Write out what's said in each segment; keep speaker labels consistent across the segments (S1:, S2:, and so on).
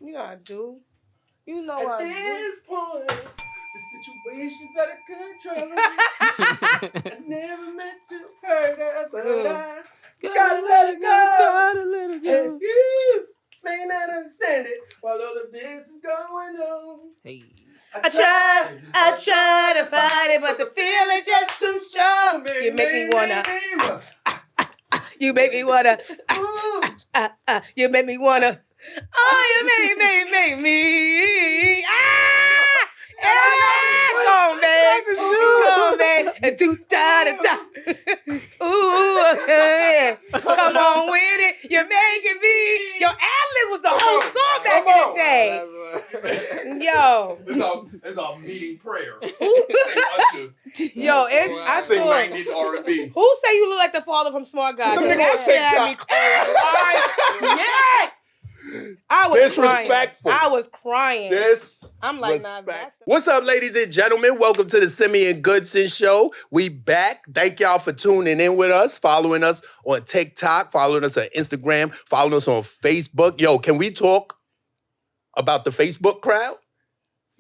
S1: You know I do. You know
S2: At
S1: I
S2: this point, the situation's out of control. I never meant to hurt her, but I gotta let it go.
S1: Gotta let it go.
S2: And you may not understand it while all of this is going on.
S1: Hey.
S2: I try
S1: to fight it, but the feeling's just too strong. You make me wanna. You make me wanna. You make me wanna. Oh, you make me. Go on, man. Go on, man. And do da da da. Ooh, yeah. Come on with it. You're making me. Your ad-lib was the whole song back in the day. Yo.
S2: It's our meeting prayer.
S1: Yo, I
S2: sing
S1: saw.
S2: 90s R&B.
S1: Who say you look like the father from Smart Guy?
S2: Some nigga
S1: That
S2: on
S1: shit had me
S2: TikTok.
S1: yeah. I was crying.
S2: Disrespectful.
S1: I was crying. I'm like, nah, that's
S2: What's up, ladies and gentlemen? Welcome to the Simeon Goodson Show. We back. Thank y'all for tuning in with us, following us on TikTok, following us on Instagram, following us on Facebook. Yo, can we talk about the Facebook crowd?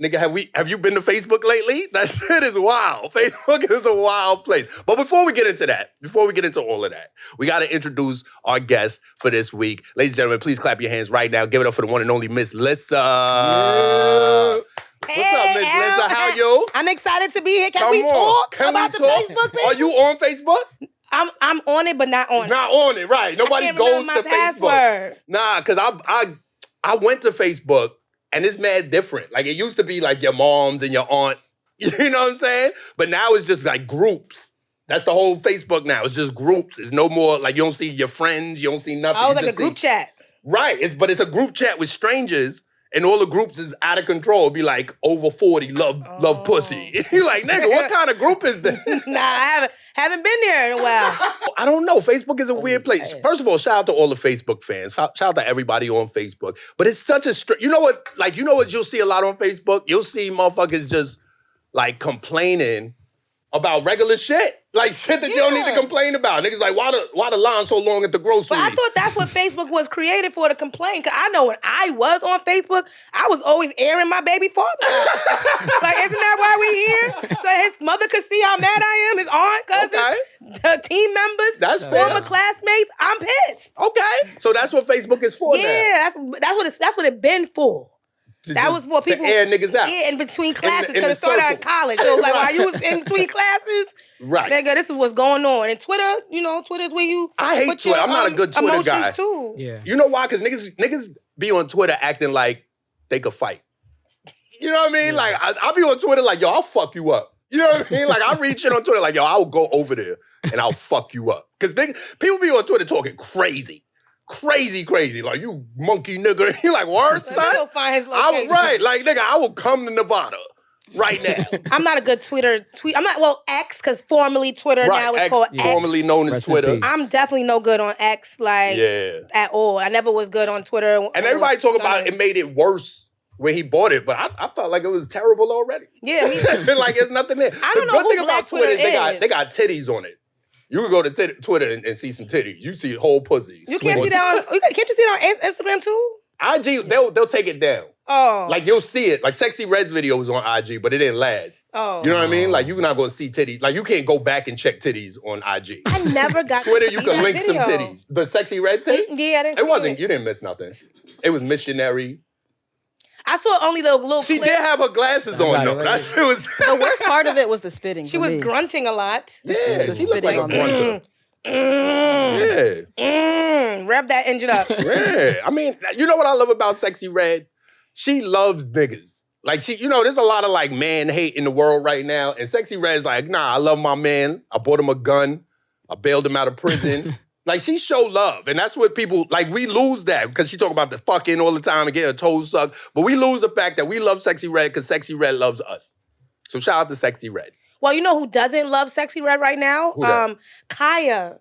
S2: Nigga, have you been to Facebook lately? That shit is wild. Facebook is a wild place. But before we get into all of that, we got to introduce our guest for this week. Ladies and gentlemen, please clap your hands right now. Give it up for the one and only Miss Lissa.
S1: Yeah.
S2: What's up, Miss Lissa? How you?
S1: I'm excited to be here. Can we talk about the Facebook thing?
S2: Are you on Facebook?
S1: I'm on it, but not on it.
S2: Not on it, right. Nobody goes to Facebook. Nah, because I went to Facebook. And it's mad different. Like, it used to be like your moms and your aunt. You know what I'm saying? But now it's just like groups. That's the whole Facebook now. It's just groups. It's no more, like, you don't see your friends. You don't see nothing.
S1: Oh, it's like a group chat.
S2: Right. But it's a group chat with strangers. And all the groups is out of control. It'd be like over 40 love pussy. You're like, nigga, what kind of group is this?
S1: Nah, I haven't been there in a while.
S2: I don't know. Facebook is a weird place. First of all, shout out to all the Facebook fans. Shout out to everybody on Facebook. But it's such a you know what you'll see a lot on Facebook? You'll see motherfuckers just like complaining about regular shit. Like shit that you don't need to complain about. Niggas like, why the line so long at the grocery?
S1: But I thought that's what Facebook was created for, to complain. Because I know when I was on Facebook, I was always airing my baby father. Like, isn't that why we here? So his mother could see how mad I am, his aunt, cousins, team members,
S2: that's fair.
S1: Former classmates. I'm pissed.
S2: Okay. So that's what Facebook is for now.
S1: Yeah, that's what it been for. That was for people
S2: to air niggas out.
S1: Yeah, in between classes, because it started out in college. So like while you was in between classes,
S2: right?
S1: Nigga, this is what's going on. And Twitter, Twitter's where you.
S2: I hate Twitter. I'm not a good Twitter guy.
S1: Too.
S2: Yeah. You know why? Because niggas be on Twitter acting like they could fight. You know what I mean? Yeah. Like I'll be on Twitter like, yo, I'll fuck you up. You know what I mean? Like I read shit on Twitter like, yo, I'll go over there and I'll fuck you up. Because people be on Twitter talking crazy. Crazy, like, you monkey nigga. You're like, word, son?
S1: He'll find his location.
S2: Right, like, nigga, I will come to Nevada right now.
S1: I'm not a good tweet. I'm not, X, because formerly Twitter now is called X.
S2: Formerly known as Twitter.
S1: I'm definitely no good on X, at all. I never was good on Twitter.
S2: And everybody talk about it made it worse when he bought it, but I felt like it was terrible already.
S1: Yeah, me too.
S2: Like, there's nothing there.
S1: I don't know who Black Twitter is.
S2: They got titties on it. You can go to Twitter and see some titties. You see whole pussies.
S1: You can't see that can't you see it on Instagram too?
S2: IG, they'll take it down.
S1: Oh.
S2: Like you'll see it. Like Sexy Red's video was on IG, but it didn't last.
S1: Oh.
S2: You know what I mean? Like you're not gonna see titties. Like you can't go back and check titties on IG.
S1: I never got
S2: Twitter,
S1: to see
S2: you can
S1: that
S2: link
S1: video.
S2: some titties. The Sexy Red tape?
S1: Yeah, I didn't see it.
S2: You didn't miss nothing. It was missionary.
S1: I saw only the little
S2: She
S1: clip.
S2: did have her glasses on though. That shit was
S3: the worst part of it was the spitting.
S1: She was grunting a lot.
S2: Yeah, she looked like a grunter.
S1: Rev that engine up.
S2: Yeah. I mean, you know what I love about Sexy Red? She loves niggas. Like there's a lot of like man hate in the world right now. And Sexy Red's like, nah, I love my man. I bought him a gun. I bailed him out of prison. Like she show love. And that's what people, like we lose that because she talk about the fucking all the time and getting her toes sucked. But we lose the fact that we love Sexy Red because Sexy Red loves us. So shout out to Sexy Red.
S1: Well, you know who doesn't love Sexy Red right now?
S2: Who that?
S1: Kaya.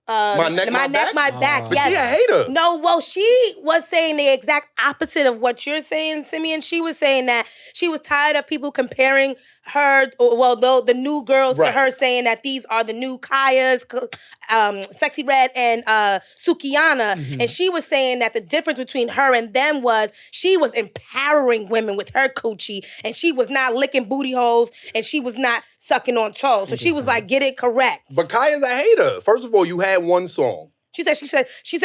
S2: My neck, my back?
S1: my back.
S2: But
S1: yes.
S2: she a hater.
S1: No, well, she was saying the exact opposite of what you're saying, Simeon. She was saying that she was tired of people comparing her, the new girls to her, saying that these are the new Kayas, Sexy Red and Sukiana.
S4: Mm-hmm.
S1: And she was saying that the difference between her and them was she was empowering women with her coochie, and she was not licking booty holes, and she was not sucking on toes. So she was like, get it correct.
S2: But Kaya's a hater. First of all, you had one song.
S1: She said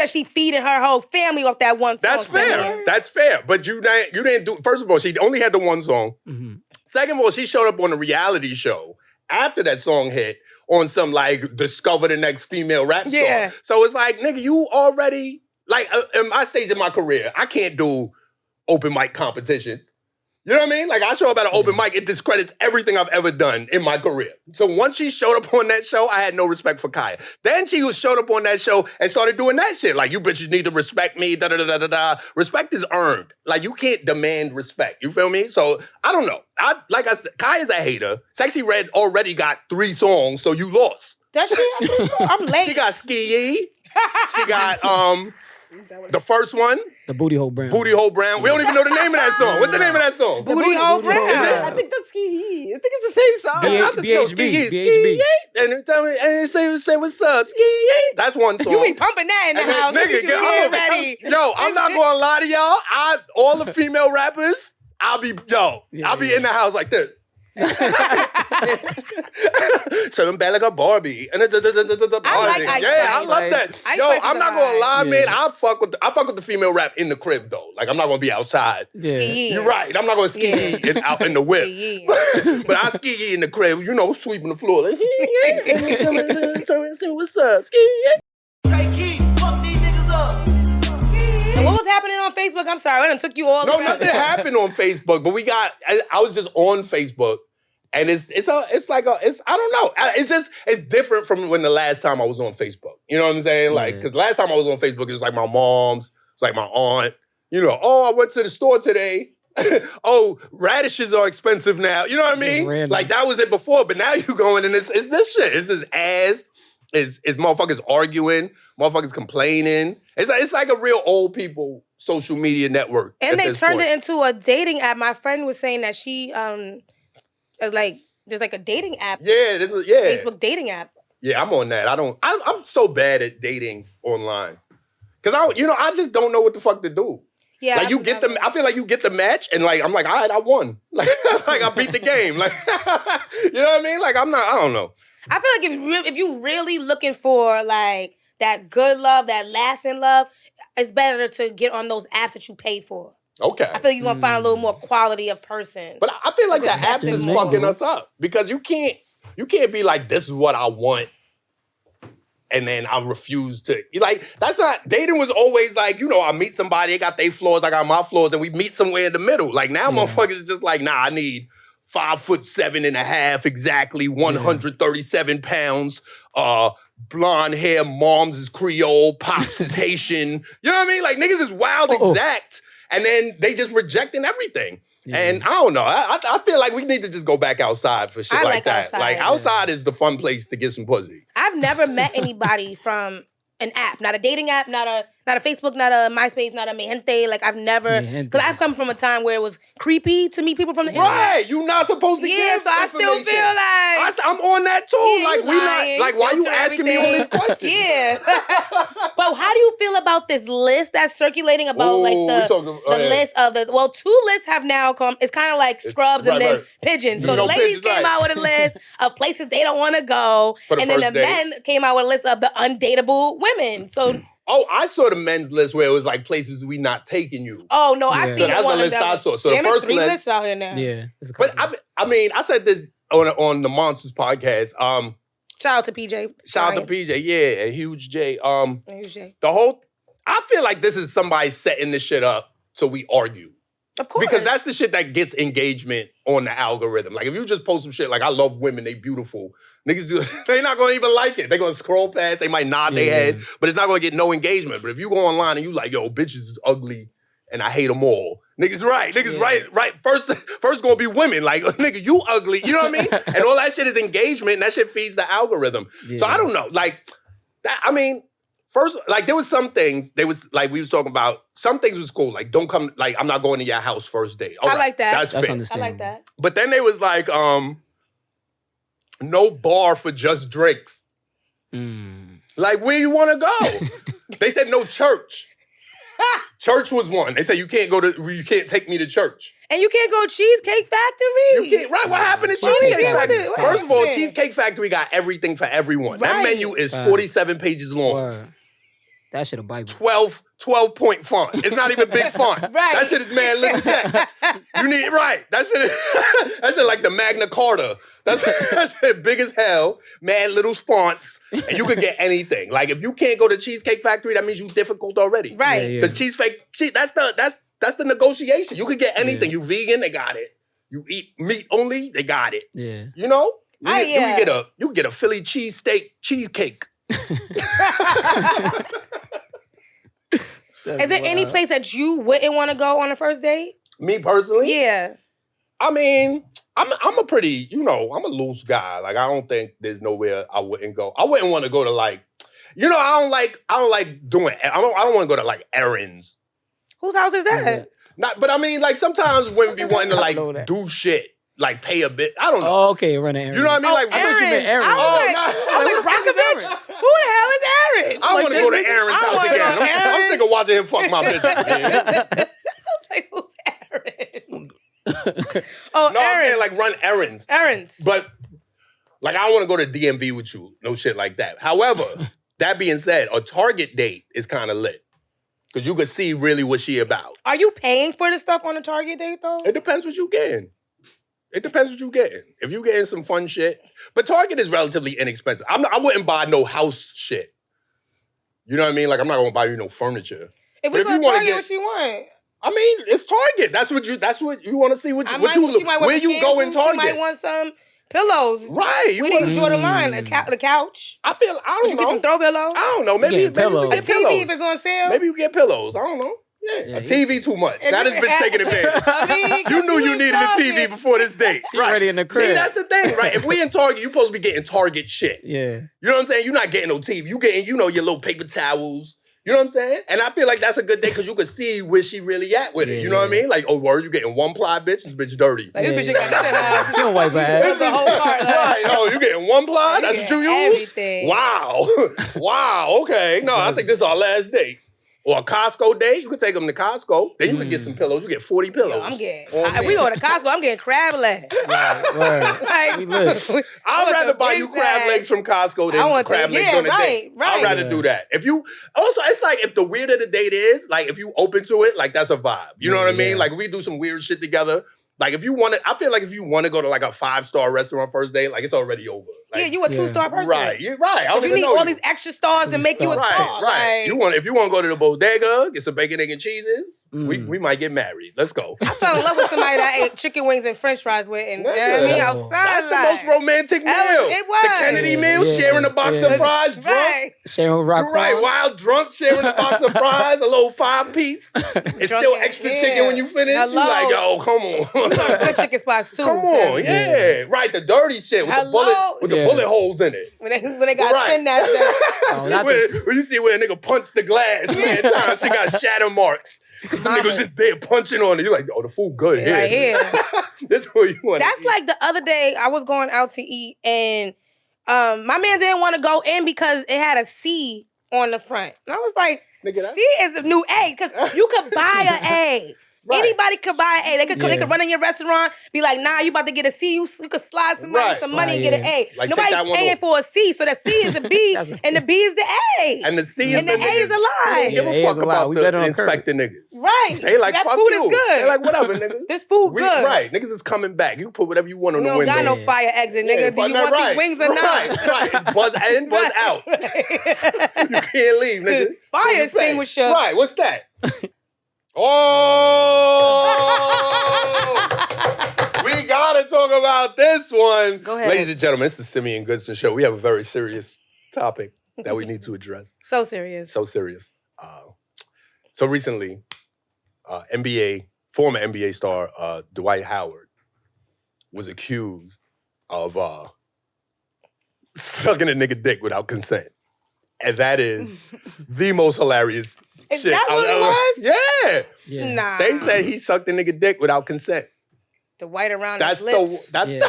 S1: she feeding her whole family off that one song.
S2: That's fair. That's fair. But you didn't do. First of all, she only had the one song.
S4: Mm-hmm.
S2: Second of all, she showed up on a reality show after that song hit on some like discover the next female rap star.
S1: Yeah.
S2: So it's like, nigga, you already like in my stage of my career, I can't do open mic competitions. You know what I mean? Like, I show up at an open mic, it discredits everything I've ever done in my career. So once she showed up on that show, I had no respect for Kaya. Then she showed up on that show and started doing that shit. Like, you bitches need to respect me, da-da-da-da-da-da. Respect is earned. Like, you can't demand respect. You feel me? So, I don't know. Like I said, Kaya's a hater. Sexy Red already got 3 songs, so you lost.
S1: Does she? I'm late.
S2: She got Ski Yee. She got, the first one.
S4: The Booty Hole Brown.
S2: Booty Hole Brown. We don't even know the name of that song. What's the name of that song?
S1: Booty Hole Brown.
S3: I think that's Ski. I think it's the same song.
S4: BHB.
S2: And they say what's up, Ski. That's one song.
S1: You be pumping that in the house.
S2: Nigga, get home.
S1: Ready.
S2: Yo, I'm not gonna lie to y'all. All the female rappers, I'll be in the house like this. So I'm bad like a Barbie. And
S1: I like Ice
S2: I love that.
S1: Ice
S2: Yo,
S1: Spice
S2: I'm
S1: is
S2: not gonna lie,
S4: Yeah.
S2: man. I fuck with the female rap in the crib though. Like I'm not gonna be outside.
S4: Yeah.
S1: Ski.
S2: You're right. I'm not gonna ski out in the whip.
S1: Ski.
S2: But I ski in the crib, you know, sweeping the floor. Like, say what's up, ski.
S1: So what was happening on Facebook? I'm sorry, I done took you all.
S2: No,
S1: around.
S2: nothing happened on Facebook, but I was just on Facebook, and I don't know. It's different from when the last time I was on Facebook. You know what I'm saying? Like, because last time I was on Facebook, it was like my mom's, it's like my aunt. You know, I went to the store today. Oh, radishes are expensive now. You know what I mean? Like that was it before, but now you going and it's this shit. It's just is motherfuckers arguing, motherfuckers complaining. It's like a real old people social media network.
S1: And they turned it into a dating app. My friend was saying that she there's like a dating app.
S2: Yeah,
S1: Facebook dating app.
S2: Yeah, I'm on that. I'm so bad at dating online. Cause I just don't know what the fuck to do.
S1: Yeah.
S2: Like I feel like you get the match and like I'm like, all right, I won. Like I beat the game. Like you know what I mean? Like I don't know.
S1: I feel like if you really looking for like that good love, that lasting love, it's better to get on those apps that you pay for.
S2: Okay.
S1: I feel like you're gonna find a little more quality of person.
S2: But I feel like the apps is fucking us up because you can't be like, this is what I want, and then I refuse to. Like that's not dating. Was always like, I meet somebody, they got their flaws, I got my flaws, and we meet somewhere in the middle. Like now, motherfuckers is just like, nah, I need 5'7.5", exactly 137 pounds. Blonde hair, mom's is Creole, pops is Haitian. You know what I mean? Like niggas is wild exact, and then they just rejecting everything. Yeah. And I don't know. I feel like we need to just go back outside for shit like that.
S1: Outside.
S2: Like outside is the fun place to get some pussy.
S1: I've never met anybody from an app, not a dating app, not a Facebook, not a MySpace, not a Mejente. Like I've never, because I've come from a time where it was creepy to meet people from the internet.
S2: Right, you're not supposed to
S1: Yeah,
S2: give
S1: so I still feel like
S2: I'm on that too.
S1: Yeah,
S2: like we
S1: lying,
S2: not like why you
S1: filter
S2: asking me all these
S1: everything.
S2: questions?
S1: Yeah. But how do you feel about this list that's circulating about like the list of the 2 lists have now come. It's kind of like Scrubs and then Pigeons. So the ladies came out with a list of places they don't want to go, and then the men came out with a list of the undateable women. So.
S2: Oh, I saw the men's list where it was like places we not taking you.
S1: Oh no, I see
S2: so that's the list I saw. So the first
S1: 3
S2: list
S1: lists out here now.
S4: Yeah,
S2: but I mean, I said this on the Monsters podcast.
S1: Shout out to PJ.
S2: Shout out to PJ, yeah, and Huge J.
S1: Huge J.
S2: I feel like this is somebody setting this shit up so we argue.
S1: Of course.
S2: Because that's the shit that gets engagement on the algorithm. Like, if you just post some shit like, I love women, they beautiful. Niggas, they're not gonna even like it. They're gonna scroll past, they might nod their head, but it's not gonna get no engagement. But if you go online and you like, yo, bitches is ugly and I hate them all. Niggas right. First gonna be women. Like, nigga, you ugly. You know what I mean? And all that shit is engagement and that shit feeds the algorithm. Yeah. So I don't know. Like, I mean, first, like there was some things, we was talking about, some things was cool. Like don't come, like I'm not going to your house first date.
S1: I like that.
S2: That's fair.
S4: understandable.
S1: I like that.
S2: But then they was like, no bar for just drinks. Like where you want to go? They said no church. Church was one. They said you can't take me to church.
S1: And you can't go Cheesecake Factory.
S2: You can't, right? What happened to Cheesecake Factory? First of all, Cheesecake Factory got everything for everyone. Right. That menu is 47 pages long.
S4: Word. That shit a Bible.
S2: 12-point font. It's not even big font.
S1: Right.
S2: That shit is mad little text. You need, right. That shit like the Magna Carta. That shit big as hell, mad little fonts, and you could get anything. Like if you can't go to Cheesecake Factory, that means you difficult already.
S1: Right.
S2: Because that's the negotiation. You could get anything. You vegan, they got it. You eat meat only, they got it.
S4: Yeah.
S2: You know? You can get a Philly cheesesteak cheesecake.
S1: Is there any place that you wouldn't want to go on a first date?
S2: Me personally?
S1: Yeah.
S2: I mean, I'm a pretty, I'm a loose guy. Like I don't think there's nowhere I wouldn't go. I wouldn't want to go to like, I don't like doing. I don't want to go to like errands.
S1: Whose house is that?
S2: But I mean, like sometimes women be wanting to like do shit. Like pay a bit. I don't know.
S4: Oh, okay, run an errand.
S2: You know what I mean? Like
S4: I thought you meant Aaron.
S1: I was like Brockovich? Who the hell is Aaron?
S2: I want to go to Aaron's house again. I'm sick of watching him fuck my bitch.
S1: I was like, who's Aaron?
S2: No, I'm saying like run errands.
S1: Errands.
S2: But like I don't want to go to DMV with you. No shit like that. However, that being said, a Target date is kind of lit. Because you could see really what she about.
S1: Are you paying for the stuff on a Target date though?
S2: It depends what you getting. It depends what you getting. If you getting some fun shit. But Target is relatively inexpensive. I wouldn't buy no house shit. You know what I mean? Like, I'm not going to buy you no furniture.
S1: If we go to Target, what she want?
S2: I mean, it's Target. That's what you want to see. Where you go in Target.
S1: She might want some pillows.
S2: Right.
S1: Where do you draw the line? The couch?
S2: I don't know.
S1: Get some throw pillows?
S2: I don't know. Maybe you get pillows.
S1: A TV if it's on sale?
S2: Maybe you get pillows. I don't know. Yeah, a TV too much. That has been taken advantage. You knew you needed a TV before this date.
S4: She ready in the crib.
S2: See, that's the thing, right? If we in Target, you supposed to be getting Target shit.
S4: Yeah.
S2: You know what I'm saying? You're not getting no TV. You getting, your little paper towels. You know what I'm saying? And I feel like that's a good day because you can see where she really at with it. You know what I mean? Like, oh, word, you getting one ply, bitch? This bitch dirty.
S1: Like, this bitch ain't got nothing else.
S4: She don't wipe her ass.
S1: The whole part.
S2: Right. Oh, you getting one ply? That's what you use?
S1: Everything.
S2: Wow. Wow. Okay. No, I think this is our last date. Or a Costco date, you could take them to Costco. Then you could get some pillows. You get 40 pillows.
S1: Yo, I'm getting. We go to Costco. I'm getting crab legs.
S2: I'd rather buy you crab legs from Costco than crab legs on a date.
S1: Right.
S2: I'd rather do that. It's like if the weirder the date is, like if you open to it, like that's a vibe. You know what I mean? Like if we do some weird shit together. Like if you want to, I feel like if you want to go to like a 5-star restaurant first date, like it's already over. Like,
S1: you a 2-star person.
S2: Right, you're right.
S1: You need all these extra stars to make you a star.
S2: Right. If you want to go to the bodega, get some bacon, egg, and cheeses, we might get married. Let's go.
S1: I fell in love with somebody that I ate chicken wings and French fries with, and outside.
S2: That's the most romantic meal.
S1: It was.
S2: The Kennedy meal, sharing a box of fries, drunk.
S4: Sharing rock.
S2: Right, wild drunk, sharing a box of fries, a little 5-piece. It's still extra chicken when you finish. You like, yo, come on.
S1: Good chicken spots too.
S2: Come on, right. The dirty shit with the bullets, with the bullet holes in it.
S1: When they got spin that stuff.
S2: When you see where a nigga punched the glass, man, time she got shadow marks. Some nigga was just there punching on it. You're like, oh, the food good here.
S1: Right here.
S2: That's where you want.
S1: That's like the other day I was going out to eat and my man didn't want to go in because it had a C on the front. And I was like, C is a new A because you could buy an A. Right. Anybody could buy an A. They could run in your restaurant, be like, nah, you about to get a C. You could slide some money and get an A. Like, nobody's paying for a C, so the C is the B and the B is the A.
S2: And the C
S1: and the A is a lie.
S2: Give a fuck about the inspector niggas.
S1: Right.
S2: They like,
S1: that
S2: fuck
S1: food
S2: you.
S1: Is good.
S2: They like, whatever, nigga.
S1: This food good.
S2: Right. Niggas is coming back. You can put whatever you want on the window.
S1: You don't got no fire exit, nigga. Do you want these wings or not?
S2: Right. Buzz in, buzz out. You can't leave, nigga.
S1: Fire extinguisher.
S2: Right. What's that? Oh! We gotta talk about this one.
S1: Go ahead.
S2: Ladies and gentlemen, it's the Simeon Goodson Show. We have a very serious topic that we need to address.
S1: So serious.
S2: So serious. So recently, former NBA star Dwight Howard was accused of sucking a nigga dick without consent. And that is the most hilarious
S1: Is
S2: shit.
S1: that what it was?
S2: Yeah.
S4: Yeah.
S1: Nah.
S2: They said he sucked the nigga dick without consent.
S1: the white around
S2: That's
S1: his lips.
S4: Yeah.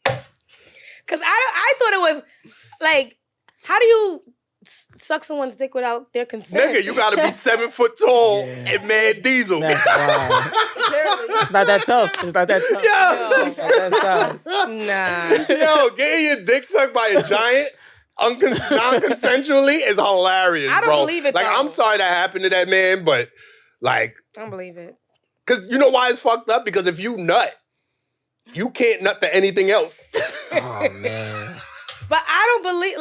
S1: Because I thought it was like, how do you suck someone's dick without their consent?
S2: Nigga, you gotta be 7 foot tall
S4: Yeah.
S2: and mad diesel.
S4: That's wild. It's not that tough. It's not that tough.
S2: Yo.
S4: It's not that size.
S1: Nah.
S2: Yo, getting your dick sucked by a giant non-consensually is hilarious,
S1: I don't
S2: bro.
S1: believe it,
S2: Like,
S1: though.
S2: I'm sorry that happened to that man, but like,
S1: I don't believe it.
S2: because you know why it's fucked up? Because if you nut, you can't nut to anything else.
S4: Oh man.
S1: But I don't believe,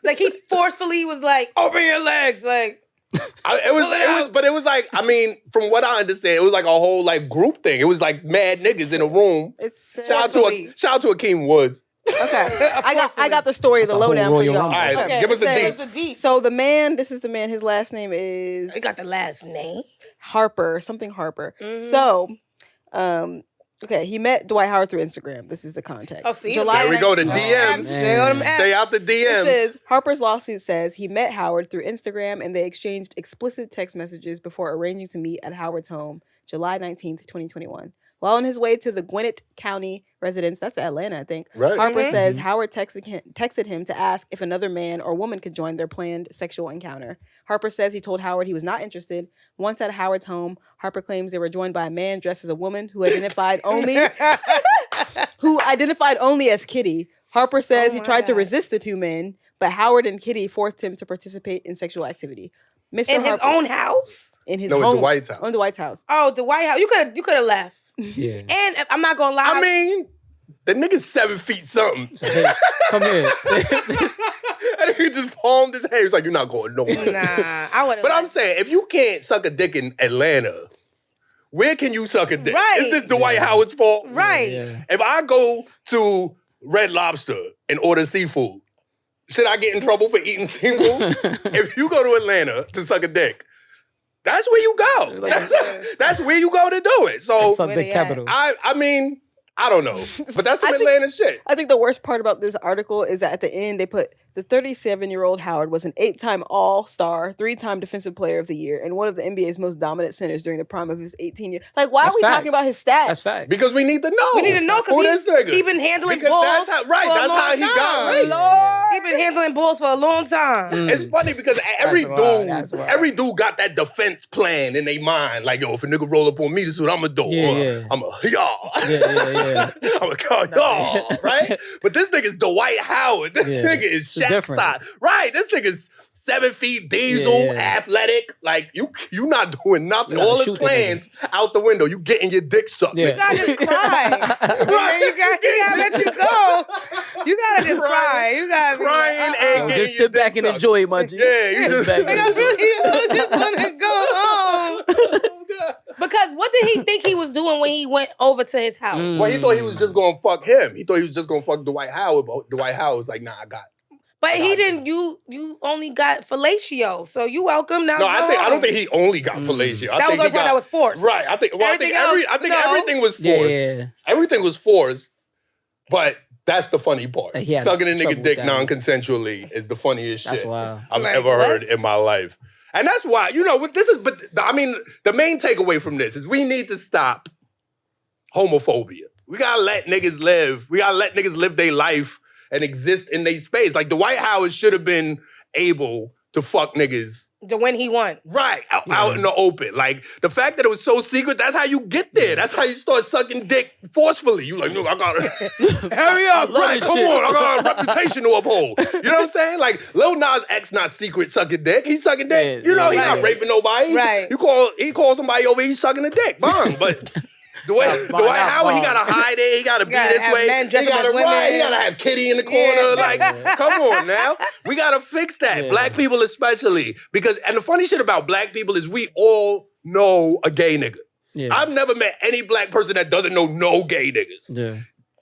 S1: like he forcefully was like, open your legs. Like,
S2: It was like, I mean, from what I understand, it was like a whole like group thing. It was like mad niggas in a room.
S3: It's
S2: Shout out to Akeem Woods.
S3: okay. I got the story,
S4: That's
S3: the
S4: a whole
S3: lowdown for
S4: Royal
S3: y'all.
S4: Rumble.
S2: All right,
S1: okay,
S2: give us the
S3: it
S2: deets.
S1: deets.
S3: So this is the man. His last name is
S1: He got the last name.
S3: Harper, something Harper.
S1: Mhm.
S3: So, okay, he met Dwight Howard through Instagram. This is the context.
S1: Oh, see?
S2: There we go, the DMs.
S4: man.
S2: Stay out the
S3: It
S2: DMs.
S3: says Harper's lawsuit says he met Howard through Instagram and they exchanged explicit text messages before arranging to meet at Howard's home, July 19th, 2021. While on his way to the Gwinnett County residence, that's Atlanta, I think,
S2: Right.
S3: Harper
S1: Mhm.
S3: says Howard texted him to ask if another man or woman could join their planned sexual encounter. Harper says he told Howard he was not interested. Once at Howard's home, Harper claims they were joined by a man dressed as a woman who identified only as Kitty. Harper says
S1: Oh
S3: he
S1: my
S3: tried to
S1: God.
S3: resist the two men, but Howard and Kitty forced him to participate in sexual activity. Mr.
S1: In his
S3: Harper,
S1: own house?
S3: in his
S2: No, at
S3: home,
S2: Dwight's house.
S3: on Dwight's house.
S1: Oh, the White House. You could have left.
S4: Yeah.
S1: And I'm not gonna lie.
S2: I mean, the nigga's 7 feet something.
S4: So, hey, come here.
S2: And he just palmed his head. He was like, you're not going nowhere.
S1: nah, I would have.
S2: But I'm saying, if you can't suck a dick in Atlanta, where can you suck a dick?
S1: Right.
S2: Is this Dwight Howard's fault?
S1: right.
S4: Yeah.
S2: If I go to Red Lobster and order seafood, should I get in trouble for eating seafood? If you go to Atlanta to suck a dick, that's where you go.
S4: Like-
S2: That's where you go to do it. So
S4: Suck
S1: Where
S4: the
S1: they at?
S4: capital.
S2: I mean, I don't know. But that's some
S3: I think-
S2: Atlanta shit.
S3: I think the worst part about this article is that at the end they put the 37-year-old Howard was an 8-time All-Star, 3-time Defensive Player of the Year, and one of the NBA's most dominant centers during the prime of his 18 years. Like, why
S4: That's
S3: are we
S4: facts.
S3: talking about his stats?
S4: That's fact.
S2: Because we need to know.
S1: We need to know
S2: Who
S1: because
S2: this nigga?
S1: he been handling
S2: Because
S1: balls.
S2: that's how, right,
S1: for a
S2: that's
S1: long
S2: how he got
S1: time.
S2: raped.
S3: Lord.
S1: He been handling balls for a long time.
S4: Mm.
S2: It's funny because every
S4: wild, that's wild.
S2: dude got that defense plan in their mind. Like, yo, if a nigga roll up on me, this is what I'm gonna do.
S4: Yeah.
S2: I'm a y'all.
S4: Yeah.
S2: I'm gonna call y'all, right? But this nigga's Dwight Howard. This
S4: Yeah.
S2: nigga is
S4: It's
S2: Shaq
S4: different.
S2: side. Right. This nigga's 7 feet, diesel,
S4: Yeah.
S2: athletic. Like, you not doing nothing.
S4: You gotta
S2: All the
S4: shoot that
S2: plans out the window. You getting your dick sucked.
S4: Yeah.
S1: You gotta just cry. You gotta let you go. You gotta just cry. You gotta be
S2: Crying
S1: like,
S2: and getting
S4: Just sit
S2: your
S4: back
S2: dick
S4: and
S2: sucked.
S4: enjoy it, my G.
S2: Yeah, you just-
S4: Sit back
S1: Like, I
S4: and enjoy it.
S1: really just want to go home. Because what did he think he was doing when he went over to his house?
S4: Mm.
S2: Well, he thought he was just gonna fuck him. He thought he was just gonna fuck Dwight Howard, but Dwight Howard was like, nah, I got it.
S1: But he didn't. You only got fellatio, so you welcome now.
S2: No,
S1: go
S2: I
S1: home.
S2: don't think he only got fellatio. I
S1: that was
S2: think
S1: the
S2: he
S1: part
S2: got,
S1: that was forced.
S2: Right. I think
S1: Everything else, no.
S2: everything was forced.
S4: Yeah.
S2: Everything was forced, but that's the funny part.
S4: He had
S2: Sucking a
S4: trouble
S2: nigga
S4: with
S2: dick
S4: that.
S2: non-consensually is the funniest
S4: That's
S2: shit
S4: wild.
S2: I've
S1: Like,
S2: ever
S1: what?
S2: heard in my life. And that's why, this is, but I mean, the main takeaway from this is we need to stop homophobia. We gotta let niggas live. We gotta let niggas live their life and exist in their space. Like Dwight Howard should have been able to fuck niggas
S1: To when he won.
S2: right out in the open. Like the fact that it was so secret, that's how you get there. That's how you start sucking dick forcefully. You like, no, I gotta hurry up,
S4: love
S2: right?
S4: this
S2: Come
S4: shit.
S2: on, I got a reputation to uphold. You know what I'm saying? Like Lil Nas X not secret sucking dick. He's sucking dick.
S4: Yeah,
S2: You know,
S4: yeah,
S2: he not
S1: right.
S2: raping nobody.
S1: Right.
S2: He called somebody over, he's sucking a dick. Bong. But Dwight Howard, he gotta hide it. He gotta be
S1: gotta
S2: this
S1: have
S2: way.
S1: men
S2: He
S1: dressing
S2: gotta
S1: as women.
S2: He gotta have Kitty in the corner.
S1: Yeah.
S2: Like, come on now. We gotta fix that.
S4: Yeah.
S2: Black people especially. And the funny shit about black people is we all know a gay nigga.
S4: Yeah.
S2: I've never met any black person that doesn't know no gay niggas.
S4: Yeah.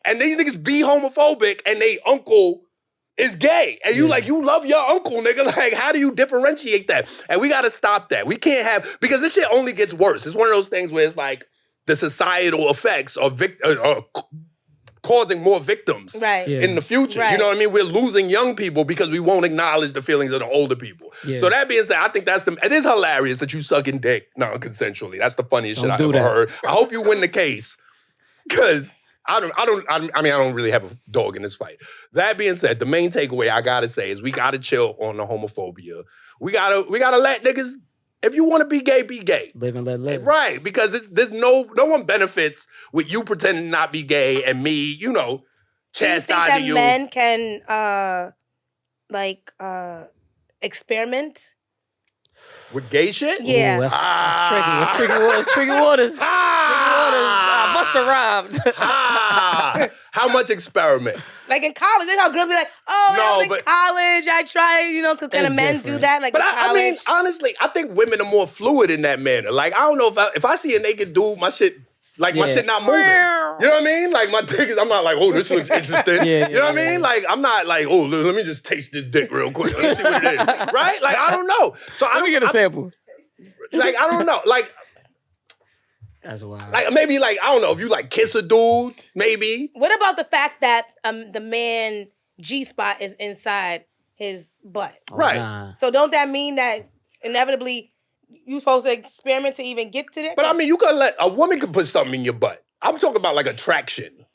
S2: And these niggas be homophobic and they uncle is gay. And you
S4: Yeah.
S2: like, you love your uncle, nigga. Like, how do you differentiate that? And we gotta stop that. We can't have, because this shit only gets worse. It's one of those things where it's like the societal effects are causing more victims
S1: Right.
S4: Yeah.
S2: in the future.
S1: Right.
S2: You know what I mean? We're losing young people because we won't acknowledge the feelings of the older people.
S4: Yeah.
S2: So that being said, I think it is hilarious that you sucking dick non-consensually. That's the funniest shit
S4: Don't
S2: I
S4: do
S2: ever
S4: that.
S2: heard. I hope you win the case. Cause I don't really have a dog in this fight. That being said, the main takeaway I gotta say is we gotta chill on the homophobia. We gotta let niggas, if you wanna be gay, be gay.
S4: Live and let live.
S2: Right, because there's no one benefits with you pretending to not be gay and me,
S1: Do you think
S2: chastising
S1: that
S2: you.
S1: men can experiment?
S2: With gay shit?
S1: Yeah.
S4: Ooh, that's tricky. That's tricky waters. Busta Rhymes.
S2: How much experiment?
S1: Like in college, that's how girls be like, oh, when I was in
S2: but-
S1: college, I tried, because kind of
S4: It's
S1: men do
S4: different.
S1: that. Like
S2: But
S1: in
S2: I mean,
S1: college.
S2: honestly, I think women are more fluid in that manner. Like, I don't know if I see a naked dude, my shit not moving. You know what I mean? Like, my dick is, I'm not like, oh, this looks interesting. You know what I mean? Like, I'm not like, oh, let me just taste this dick real quick. Let me see what it is. Right? Like, I don't know. So
S4: Let me get a sample.
S2: Like, I don't know. Like,
S4: That's wild.
S2: maybe like, I don't know, if you like kiss a dude, maybe.
S1: What about the fact that the man G-spot is inside his butt?
S2: Right.
S4: Nah.
S1: So don't that mean that inevitably you supposed to experiment to even get to that?
S2: But I mean, a woman could put something in your butt. I'm talking about like attraction.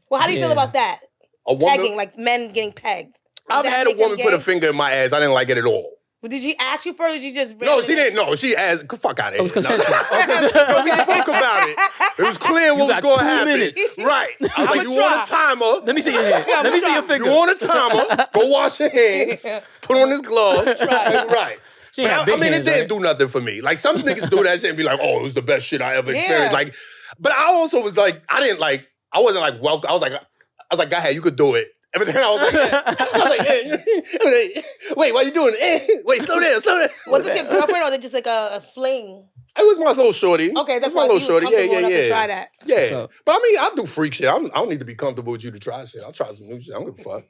S1: Well, how do you feel
S4: Yeah.
S1: about that?
S2: A woman,
S1: Pegging, like men getting pegged.
S2: I've
S1: Does that
S2: had a
S1: make them
S2: woman put a
S1: gay?
S2: finger in my ass. I didn't like it at all.
S1: But did she ask you first or she just
S2: No, she didn't. No, she asked. Fuck out of here.
S4: It was consensual.
S2: No, we spoke about it. It was clear what was
S4: got
S2: going to
S4: 2
S2: happen.
S4: minutes.
S2: Right. I was like, you want a timer?
S4: Let me see your hand. Let me see your finger.
S2: You want a timer? Go wash your hands. Put on this glove. Right.
S4: She
S2: But
S4: had
S2: I
S4: big
S2: mean,
S4: hands,
S2: it didn't
S4: right?
S2: do nothing for me. Like, some niggas do that shit and be like, oh, it was the best shit I ever experienced.
S1: Yeah.
S2: Like, but I also was like, I wasn't like, welcome. I was like, go ahead, you could do it. And then I was like, yeah. I was like, yeah. Wait, what are you doing? Wait, slow down.
S1: Was this your girlfriend or was it just like a fling?
S2: It was my little shorty.
S1: Okay, that's
S2: It was my
S1: why
S2: little
S1: she was
S2: shorty.
S1: comfortable enough
S2: Yeah.
S1: to try that.
S2: Yeah.
S4: So-
S2: But I mean, I do freak shit. I don't need to be comfortable with you to try shit. I'll try some new shit. I don't give a fuck.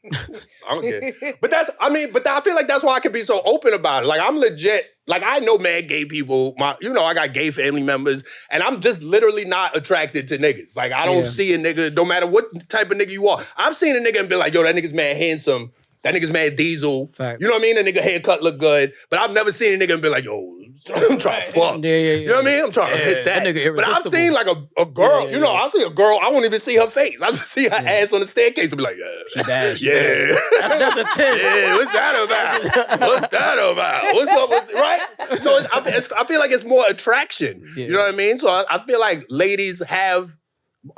S2: I don't care. But I feel like that's why I can be so open about it. Like, I'm legit, like, I know mad gay people. I got gay family members, and I'm just literally not attracted to niggas. Like, I don't see a nigga, no matter what type of nigga you are. I've seen a nigga and been like, yo, that nigga's mad handsome. That nigga's mad diesel.
S4: Fact.
S2: You know what I mean? The nigga haircut look good. But I've never seen a nigga and be like, yo, I'm trying to fuck.
S4: Yeah.
S2: You know what I mean? I'm trying to hit that.
S4: That nigga
S2: But I've
S4: irresistible.
S2: seen like a girl,
S4: Yeah.
S2: I see a girl, I won't even see her face. I just see her ass on the staircase and be like,
S4: She bad. She
S2: yeah.
S4: That's a 10.
S2: Yeah, what's that about? What's that about? What's up with, right? So I feel like it's more attraction.
S4: Yeah.
S2: You know what I mean? So I feel like ladies have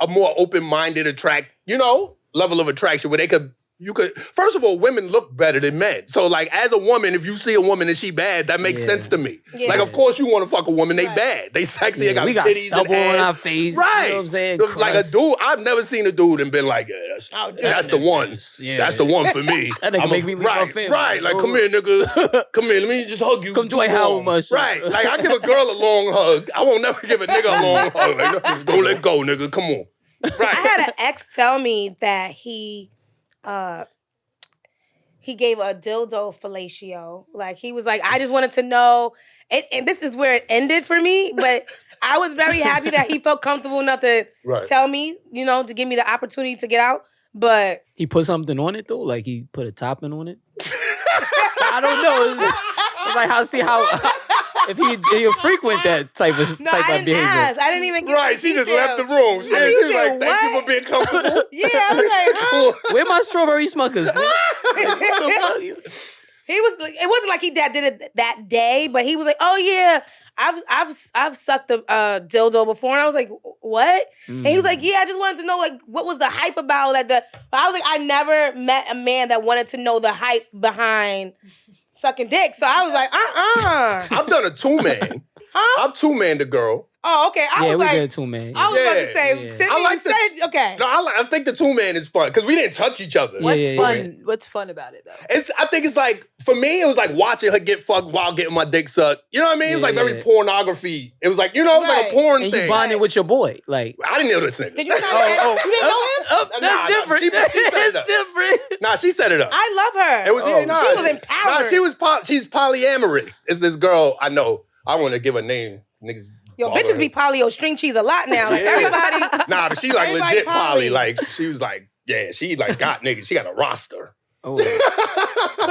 S2: a more open-minded level of attraction where first of all, women look better than men. So like, as a woman, if you see a woman and she bad, that makes
S4: Yeah.
S2: sense to me.
S1: Yeah.
S2: Like, of course you want to fuck a woman, they
S1: Right.
S2: bad. They sexy, they
S4: Yeah,
S2: got
S4: we got
S2: titties
S4: stubble
S2: and
S4: on
S2: ass.
S4: our face.
S2: Right.
S4: You know what I'm saying?
S2: Like a
S4: Crust.
S2: dude, I've never seen a dude and been like, yeah, that's the one.
S4: Yeah.
S2: That's the one for me.
S4: That nigga make me leave my
S2: right,
S4: family.
S2: right. Like, come here, nigga. Come here, let me just hug you.
S4: Come Dwight Howard my shit.
S2: Right. Like, I give a girl a long hug. I won't never give a nigga a long hug. Like, don't let go, nigga. Come on. Right.
S1: I had an ex tell me that he gave a dildo fellatio. Like, he was like, I just wanted to know. And this is where it ended for me, but I was very happy that he felt comfortable enough to
S2: Right.
S1: tell me, to give me the opportunity to get out. But
S4: He put something on it though, like he put a topping on it. I don't know. It's like how if he'll frequent that type of
S1: no, I didn't
S4: behavior.
S1: ask. I didn't even get
S2: Right. She just left the room. She
S1: I mean,
S2: was like, thank you for being comfortable.
S1: Yeah, I was like, huh?
S4: Where my strawberry smuckers? Man? What the fuck?
S1: He was like, it wasn't like he did it that day, but he was like, oh yeah, I've sucked a dildo before. And I was like, what? And he was like, yeah, I just wanted to know like what was the hype about that. But I was like, I never met a man that wanted to know the hype behind sucking dick. So I was like,
S2: I've done a two-man.
S1: Huh?
S2: I've two-manned a girl.
S1: Oh, okay. I
S4: Yeah,
S1: was
S4: we
S1: like,
S4: did too, man.
S1: I was about to
S2: Yeah.
S1: say,
S4: Yeah.
S1: Simeon
S2: I like the-
S1: said, okay.
S2: No, I think the two-man is fun because we didn't touch each other.
S4: Yeah,
S3: What's
S4: yeah,
S3: fun?
S4: yeah.
S3: What's fun about it though?
S2: I think it's like, for me, it was like watching her get fucked while getting my dick sucked. You know what I mean? It was like very
S4: Yeah.
S2: pornography. It was like, it was like
S1: Right.
S2: a porn
S4: And
S2: thing.
S4: you bonded with your boy, like.
S2: I didn't know this nigga.
S1: Did you not you didn't know him?
S2: Nah,
S4: That's different.
S2: she set it
S4: That's
S2: up.
S4: different.
S2: Nah, she set it up.
S1: I love her.
S2: It was
S1: She was empowered.
S2: Nah, she's polyamorous. It's this girl I know. I want to give her name. Niggas
S1: Yo,
S2: Barbara
S1: bitches be poly or string cheese a lot now. Like,
S2: Yeah.
S1: everybody.
S2: Nah, but she like
S1: Everybody
S2: legit poly.
S1: poly.
S2: Like, she was like, yeah, she like got niggas. She got a roster.
S4: Oh,
S1: Could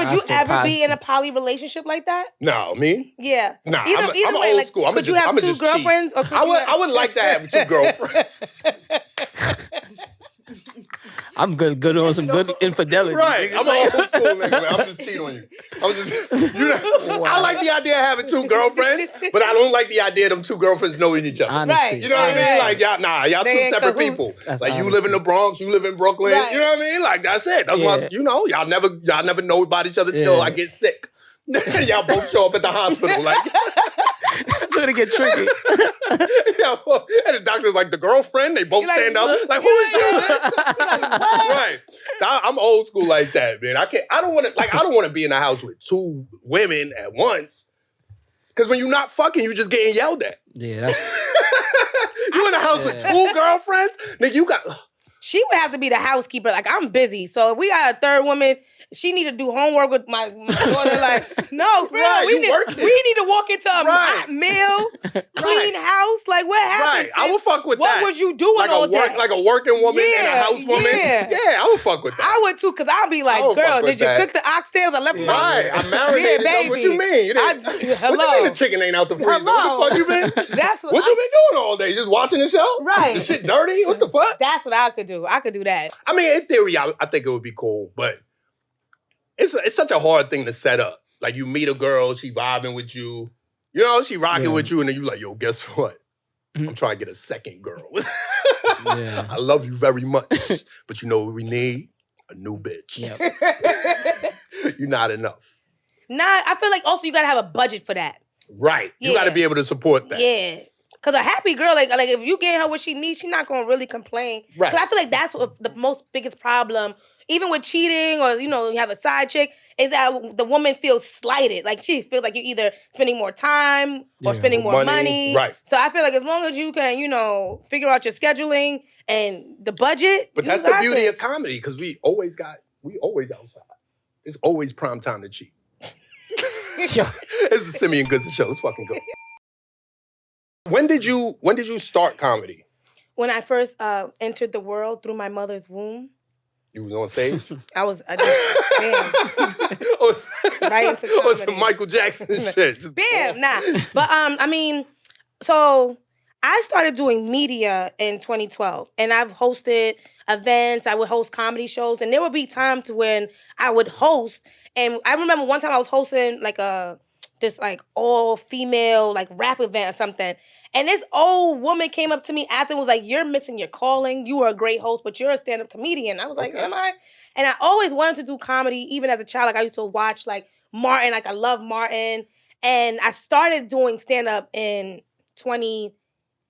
S1: you
S4: Roster
S1: ever be
S4: posse.
S1: in a poly relationship like that?
S2: No, me?
S1: Yeah.
S2: Nah,
S1: Either
S2: I'm
S1: way,
S2: old
S1: like,
S2: school.
S1: could you have two girlfriends? Or could
S2: I would like to have two girlfriends.
S4: I'm good on some good infidelity.
S2: Right.
S4: nigga.
S2: I'm an old school nigga, man. I'm just cheating on you. I like the idea of having two girlfriends, but I don't like the idea of them two girlfriends knowing each other.
S4: Honestly.
S1: Right.
S2: You know what I mean?
S1: Right.
S2: Like, y'all
S1: They
S2: two
S1: in
S2: separate
S1: cahoots.
S2: people.
S4: That's
S2: like, you
S4: honesty.
S2: live in the Bronx, you live in Brooklyn.
S1: Right.
S2: You know what I mean? Like, that's it. That's why,
S4: Yeah.
S2: y'all never know about each other till
S4: Yeah.
S2: I get sick. Y'all both show up at the hospital. Like,
S4: That's gonna get tricky.
S2: and the doctor's like, the girlfriend, they both
S1: You're like,
S2: stand up.
S1: look,
S2: Like, who is you?
S1: What?
S2: Right. I'm old school like that, man. I don't want to be in a house with two women at once. Because when you're not fucking, you just getting yelled at.
S4: Yeah, that's
S2: You in a house with two girlfriends? Nigga, you got...
S1: She would have to be the housekeeper. Like, I'm busy. So if we got a third woman, she need to do homework with my daughter. Like, no, for real,
S2: Right,
S1: we
S2: you working.
S1: need to walk into a
S2: Right.
S1: hot meal, clean house. Like, what happened?
S2: Right. I would fuck with
S1: What
S2: that.
S1: was you doing
S2: like
S1: all
S2: a work,
S1: day?
S2: like a working woman and a
S1: Yeah,
S2: housewoman.
S1: yeah.
S2: Yeah, I would fuck with that.
S1: I would too, because I'll be like,
S2: I would fuck
S1: girl,
S2: with
S1: did you
S2: that.
S1: cook the oxtails? I left them out.
S2: Right, I marinated
S1: Yeah,
S2: them.
S1: baby.
S2: What you mean? You didn't-
S1: Hello.
S2: What you mean the chicken ain't out the freezer?
S1: Hello.
S2: What the fuck you been?
S1: That's
S2: What you been doing all day? Just watching the show?
S1: Right.
S2: The shit dirty? What the fuck?
S1: That's what I could do. I could do that.
S2: I mean, in theory, I think it would be cool, but it's such a hard thing to set up. Like, you meet a girl, she vibing with you, you know, she rocking with you, and then you like, yo, guess what? I'm trying to get a second girl.
S4: Yeah.
S2: I love you very much, but you know what we need? A new bitch.
S4: Yep.
S2: You're not enough.
S1: Nah, I feel like also you gotta have a budget for that.
S2: Right. You
S1: Yeah.
S2: got to be able to support that.
S1: Yeah. Cause a happy girl, like if you get her what she needs, she's not gonna really complain.
S2: Right.
S1: Cause I feel like that's what the most biggest problem, even with cheating or you have a side chick, is that the woman feels slighted. Like she feels like you're either spending more time or
S4: Yeah.
S1: spending more money.
S2: Right.
S1: So I feel like as long as you can, figure out your scheduling and the budget.
S2: But
S1: you
S2: that's the
S1: got
S2: beauty
S1: this.
S2: of comedy, because we always outside. It's always prime time to cheat.
S4: Yo,
S2: It's the Simeon Goodson Show. Let's fucking go. When did you start comedy?
S1: When I first entered the world through my mother's womb,
S2: You was on stage?
S1: I just bam, right into
S2: Or some
S1: comedy.
S2: Michael Jackson shit. Just
S1: Bam, nah. But so I started doing media in 2012, and I've hosted events. I would host comedy shows, and there would be times when I would host. And I remember one time I was hosting like this all female rap event or something. And this old woman came up to me after and was like, "You're missing your calling. You were a great host, but you're a stand-up comedian." I was like,
S2: Okay.
S1: "Am I?" And I always wanted to do comedy, even as a child. Like I used to watch Martin. Like I love Martin. And I started doing stand-up in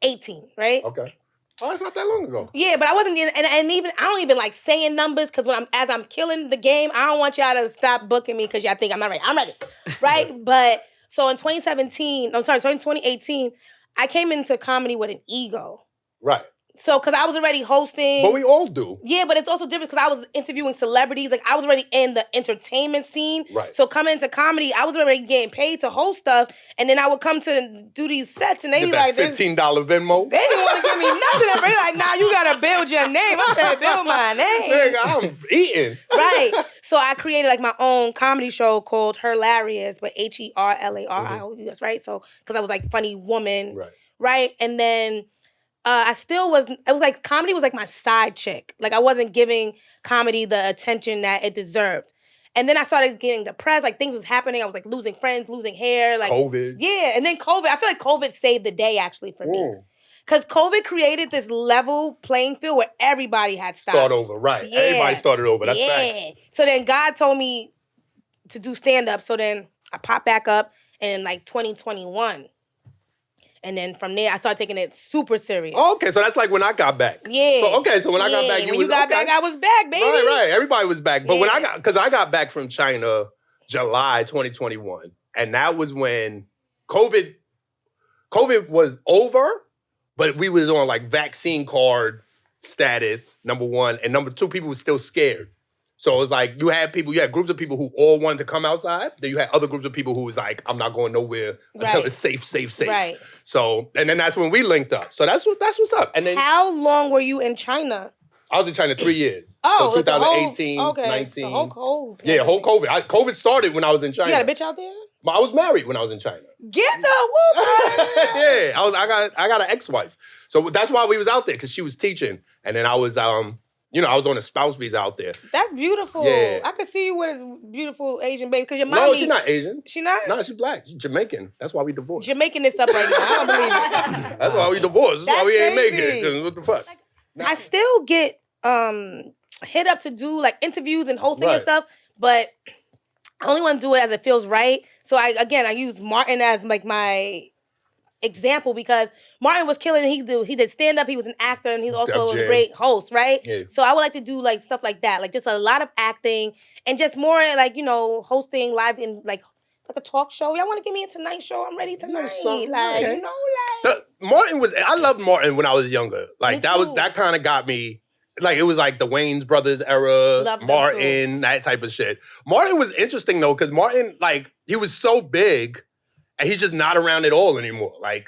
S1: 2018, right?
S2: Okay. Oh, that's not that long ago.
S1: Yeah, but I wasn't, and even I don't even like saying numbers because as I'm killing the game, I don't want y'all to stop booking me because y'all think I'm not ready. I'm ready, right? But so in 2018, I came into comedy with an ego.
S2: Right.
S1: So because I was already hosting.
S2: But we all do.
S1: Yeah, but it's also different because I was interviewing celebrities. Like I was already in the entertainment scene.
S2: Right.
S1: So coming into comedy, I was already getting paid to host stuff, and then I would come to do these sets, and they
S2: Get
S1: be
S2: that
S1: like, "This."
S2: $15 Venmo.
S1: They didn't want to give me nothing. They like, "Nah, you gotta build your name." I said, "Build my name."
S2: Nigga, I'm eating.
S1: Right. So I created my own comedy show called Herlarious, but HERLARIOUS, right? So because I was funny woman, right? And then I still was. It was comedy was my side chick. I wasn't giving comedy the attention that it deserved. And then I started getting depressed. Things was happening. I was losing friends, losing hair.
S2: COVID.
S1: Yeah, and then COVID. I feel like COVID saved the day actually for me. Because COVID created this level playing field where everybody had stops.
S2: Start over, right.
S1: Yeah.
S2: Everybody started over. That's facts.
S1: So then God told me to do stand-up. So then I popped back up in 2021. And then from there, I started taking it super serious.
S2: Oh, okay, so that's when I got back.
S1: Yeah.
S2: So when I got back,
S1: when you got back, I was back, baby.
S2: Right. Everybody was back. But when
S1: Yeah.
S2: because I got back from China July 2021. And that was when COVID was over, but we was on vaccine card status, number one. And number two, people were still scared. So it was like you had groups of people who all wanted to come outside. Then you had other groups of people who was like, I'm not going nowhere until it's safe.
S3: Right.
S2: So, and then that's when we linked up. So that's what's up. And then
S1: How long were you in China?
S2: I was in China 3 years.
S1: Oh,
S2: so
S1: like the whole-
S2: 2018,
S1: okay.
S2: 19.
S1: The whole COVID.
S2: Yeah, whole COVID. COVID started when I was in China.
S1: You got a bitch out there?
S2: I was married when I was in China.
S1: Get the whoop.
S2: Yeah, I got an ex-wife. So that's why we was out there, because she was teaching. And then I was I was on a spouse visa out there.
S1: That's beautiful.
S2: Yeah.
S1: I could see you with a beautiful Asian baby because your mommy.
S2: No, she's not Asian.
S1: She not?
S2: No, she's black. She's Jamaican. That's why we divorced.
S1: Jamaican this up right now. I don't believe it.
S2: That's why we divorced. That's why we ain't make
S1: crazy.
S2: it. 'Cause what the fuck?
S1: I still get hit up to do like interviews and hosting and
S2: Right.
S1: stuff, but I only want to do it as it feels right. So I use Martin as like my example because Martin was killing. He did stand up. He was an actor and he also was a great host, right?
S2: Yeah.
S1: So I would like to do like stuff like that, like just a lot of acting and just more like hosting live in like a talk show. Y'all want to give me a Tonight Show? I'm ready tonight.
S2: Okay. Martin I loved Martin when I was younger. Like that kind of got me. Like it was like the Wayans brothers era,
S1: Love them
S2: Martin, that type of shit. Martin was interesting though, because Martin, like, he was so big and he's just not around at all anymore. Like,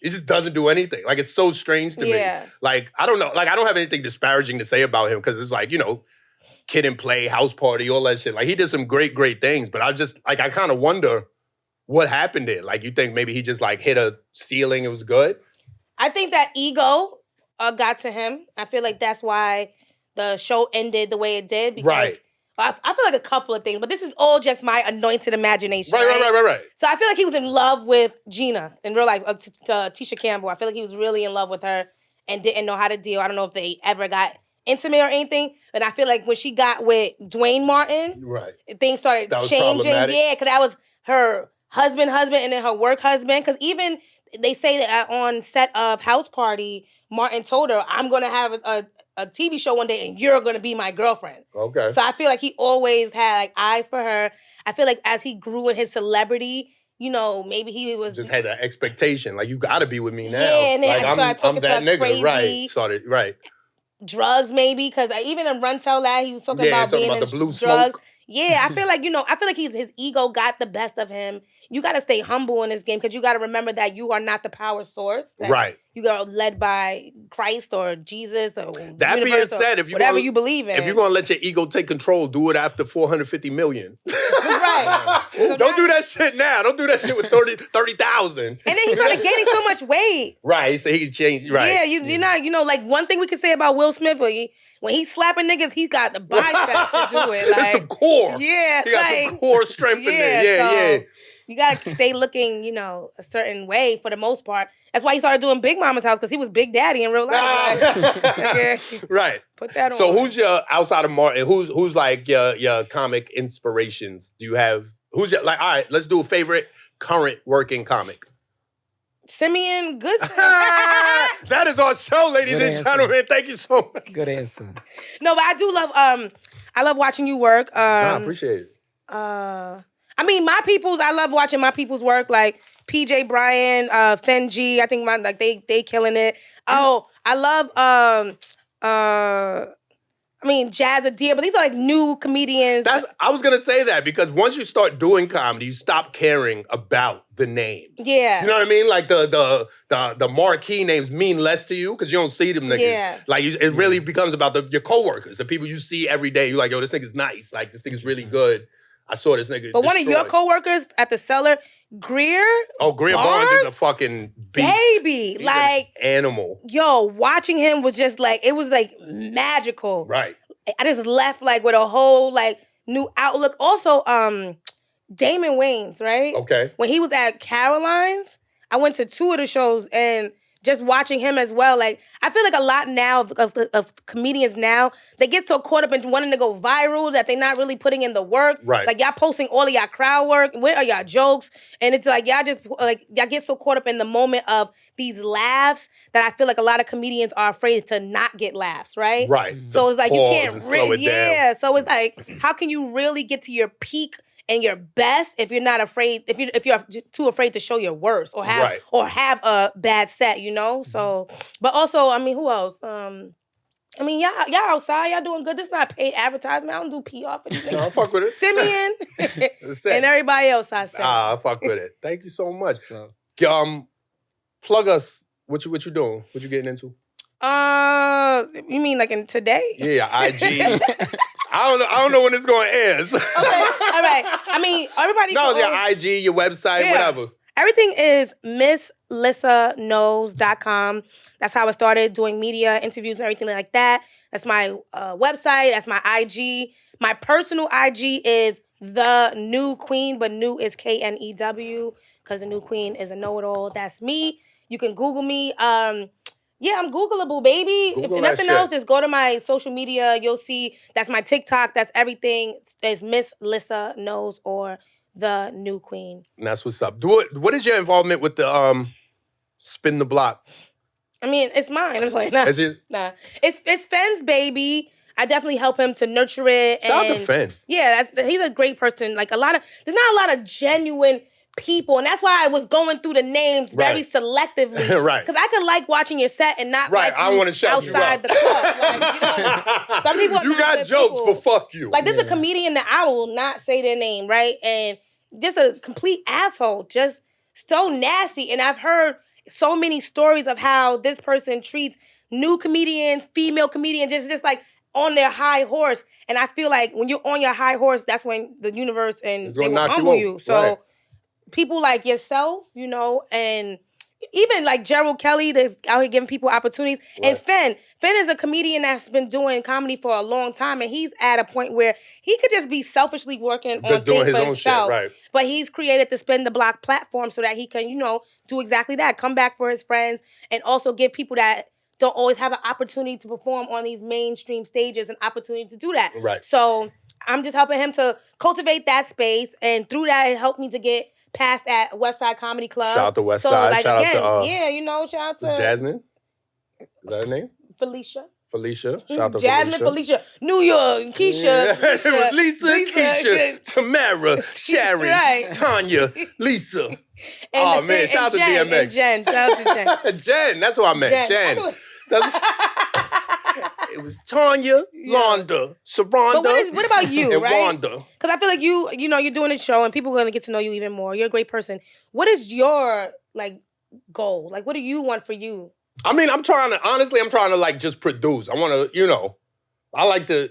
S2: he just doesn't do anything. Like, it's so strange to me. Like, I don't know. Like, I don't have anything disparaging to say about him because it's like, Kid and Play, House Party, all that shit. Like, he did some great, great things. But I kind of wonder what happened there. Like, you think maybe he just like hit a ceiling, it was good?
S1: I think that ego got to him. I feel like that's why the show ended the way it did. Because I feel like a couple of things, but this is all just my anointed imagination.
S2: Right.
S1: So I feel like he was in love with Gina in real life, Tisha Campbell. I feel like he was really in love with her and didn't know how to deal. I don't know if they ever got intimate or anything, but I feel like when she got with Dwayne Martin, things started changing. Yeah, because that was her husband, and then her work husband. Because even they say that on set of House Party, Martin told her, I'm going to have a TV show one day and you're going to be my girlfriend.
S2: Okay.
S1: So I feel like he always had like eyes for her. I feel like as he grew in his celebrity, maybe he was...
S2: Just had that expectation. Like, you got to be with me now.
S1: Yeah, and then
S2: like,
S1: started talking to her
S2: nigga.
S1: crazy.
S2: Right.
S1: Drugs maybe, because even in Run Tell That, he was talking about being
S2: the
S1: in
S2: blue
S1: drugs.
S2: smoke.
S1: Yeah, I feel like, his ego got the best of him. You got to stay humble in this game because you got to remember that you are not the power source.
S2: Right.
S1: You are led by Christ or Jesus or
S2: that
S1: universe
S2: being said, if you
S1: whatever you believe in.
S2: If you're going to let your ego take control, do it after 450 million.
S1: Right. So
S2: Don't do that shit now. Don't do that shit with 30,000.
S1: And then he started gaining so much weight.
S2: Right. So he changed. Right.
S1: Yeah, you're not, like one thing we could say about Will Smith, when he's slapping niggas, he's got the bicep to do it. Like,
S2: there's some core.
S1: Yeah.
S2: He got some core strength in there. Yeah.
S1: You got to stay looking, a certain way for the most part. That's why he started doing Big Mama's house, because he was Big Daddy in real life.
S2: Right.
S1: Put that on.
S2: So who's outside of Martin, who's like your comic inspirations? Do you have, all right, let's do a favorite current working comic.
S1: Simeon Goodson.
S2: That is our show, ladies and gentlemen. Thank you so much.
S4: Good answer.
S1: No, but I do love, I love watching you work.
S2: I appreciate it.
S1: I mean, I love watching my people's work, like PJ Bryan, Fenji. I think they killing it. Oh, I love Jazz Adair, but these are like new comedians.
S2: I was gonna say that because once you start doing comedy, you stop caring about the names.
S1: Yeah.
S2: You know what I mean? Like the marquee names mean less to you because you don't see them niggas.
S1: Yeah.
S2: Like it really becomes about your coworkers, the people you see every day. You're like, yo, this nigga's nice. Like this nigga's really good. I saw this nigga.
S1: But one of your coworkers at the cellar, Greer.
S2: Oh, Greer Barnes is a fucking beast.
S1: Baby.
S2: He's
S1: like
S2: an animal.
S1: Yo, watching him was just like, it was like magical.
S2: Right.
S1: I just left like with a whole like new outlook. Also, Damon Wayans, right?
S2: Okay.
S1: When he was at Caroline's, I went to 2 of the shows and just watching him as well. Like, I feel like a lot now of comedians now, they get so caught up in wanting to go viral that they're not really putting in the work.
S2: Right.
S1: Like, y'all posting all of y'all crowd work. Where are y'all jokes? And it's like, y'all get so caught up in the moment of these laughs that I feel like a lot of comedians are afraid to not get laughs, right?
S2: Right.
S1: So it's like, you can't
S2: slow it down.
S1: So it's like, how can you really get to your peak and your best if you're not afraid, if you're too afraid to show your worst or have a bad set, So, but also, I mean, who else? I mean, y'all outside, y'all doing good. This is not paid advertisement. I don't do PR for these niggas.
S2: No, I fuck with it.
S1: Simeon
S2: That's it.
S1: and everybody else I said.
S2: I fuck with it. Thank you so much.
S4: So,
S2: Plug us. What you doing? What you getting into?
S1: You mean like in today?
S2: Yeah, IG. I don't know when it's going to air. So.
S1: Okay, all right. I mean, everybody.
S2: No,
S1: can
S2: your
S1: always-
S2: IG, your website,
S1: Yeah.
S2: whatever.
S1: Everything is misslissaknows.com. That's how I started doing media, interviews, and everything like that. That's my website. That's my IG. My personal IG is The New Queen, but new is KNEW because the New Queen is a know-it-all. That's me. You can Google me. Yeah, I'm Googleable, baby.
S2: Google
S1: if
S2: that
S1: nothing
S2: shit.
S1: else, just go to my social media. You'll see that's my TikTok. That's everything. It's Miss Lissa Knows or The New Queen.
S2: And that's what's up. What is your involvement with the Spin the Block?
S1: I mean, it's mine. I'm just like, nah.
S2: Is it?
S1: Nah. It's Fenn's baby. I definitely help him to nurture it.
S2: Shout out to Fenn.
S1: Yeah, he's a great person. Like there's not a lot of genuine people, and that's why I was going through the names very
S2: Right.
S1: selectively.
S2: Right.
S1: Because I could like watching your set and not
S2: Right,
S1: like
S2: I
S1: you
S2: wanna shout you
S1: outside
S2: out.
S1: the club. Like, you know, some people are
S2: You
S1: not
S2: got
S1: good
S2: jokes,
S1: people.
S2: but fuck you.
S1: Like there's a comedian that I will not say their name, right? And just a complete asshole, just so nasty. And I've heard so many stories of how this person treats new comedians, female comedians, just like on their high horse. And I feel like when you're on your high horse, that's when the universe and
S2: It's
S1: they
S2: gonna
S1: will
S2: knock you
S1: humble
S2: over.
S1: you. So
S2: Right.
S1: people like yourself, you know, and even like Gerald Kelly that's out here giving people opportunities. And
S2: Right.
S1: Fenn is a comedian that's been doing comedy for a long time, and he's at a point where he could just be selfishly working
S2: Just
S1: on
S2: doing
S1: things
S2: his
S1: for
S2: own
S1: himself.
S2: shit, right.
S1: But he's created the Spin the Block platform so that he can, you know, do exactly that. Come back for his friends and also give people that don't always have an opportunity to perform on these mainstream stages an opportunity to do that.
S2: Right.
S1: So I'm just helping him to cultivate that space, and through that, it helped me to get past at Westside Comedy Club.
S2: Shout out to Westside.
S1: So, like,
S2: Shout
S1: again,
S2: out to
S1: yeah, you know, shout out to
S2: Jasmine. Is that her name?
S1: Felicia.
S2: Felicia. Shout out to
S1: Jasmine,
S2: Felicia.
S1: New York, Keisha.
S2: Yeah.
S1: Keisha,
S2: It was Lisa, Keisha, Tamara, Sharon,
S1: Right.
S2: Tanya, Lisa.
S1: And-
S2: Oh, man,
S1: and
S2: shout out to
S1: Jen,
S2: DMX.
S1: and Jen, shout out to Jen.
S2: Jen, that's what I meant. Jen. That's, it was Tanya, Londa, Sharonda,
S1: But what about you,
S2: and
S1: right?
S2: Wanda.
S1: Because I feel like you know, you're doing a show and people are going to get to know you even more. You're a great person. What is your, like, goal? Like, what do you want for you?
S2: I mean, I'm trying to like just produce. I want to, you know, I like to.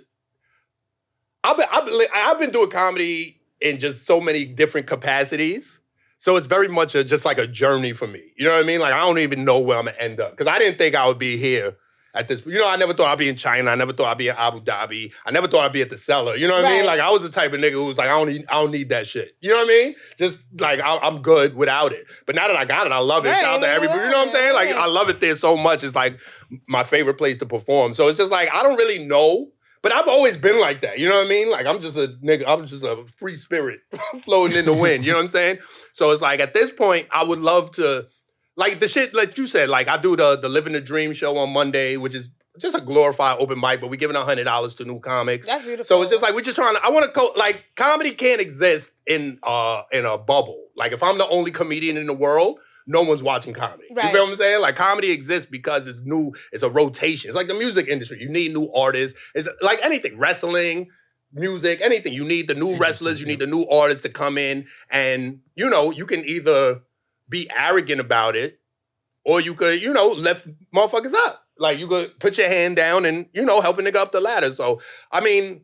S2: I've been doing comedy in just so many different capacities, so it's very much just like a journey for me. You know what I mean? Like I don't even know where I'm gonna end up because I didn't think I would be here at this. You know, I never thought I'd be in China. I never thought I'd be in Abu Dhabi. I never thought I'd be at the Cellar. You know what I mean?
S1: Right.
S2: Like I was the type of nigga who was like, I don't need that shit. You know what I mean? Just like I'm good without it. But now that I got it, I love it.
S1: Right,
S2: Shout out to everybody. You know what I'm saying? Like
S1: right.
S2: I love it there so much. It's like my favorite place to perform. So it's just like I don't really know. But I've always been like that, you know what I mean? Like, I'm just a nigga, I'm just a free spirit floating in the wind, you know what I'm saying? So it's like, at this point, I would love to, like, the shit, like you said, like, I do the Living the Dream show on Monday, which is just a glorified open mic, but we're giving $100 to new comics.
S1: That's beautiful.
S2: So it's just like, we're just trying to, I want to, like, comedy can't exist in a bubble. Like, if I'm the only comedian in the world, no one's watching comedy.
S1: Right.
S2: You feel what I'm saying? Like, comedy exists because it's new, it's a rotation. It's like the music industry. You need new artists. It's like anything, wrestling, music, anything. You need the new wrestlers, you need the new artists to come in. And, you know, you can either be arrogant about it or you could, you know, lift motherfuckers up. Like, you could put your hand down and, you know, help a nigga up the ladder. So, I mean,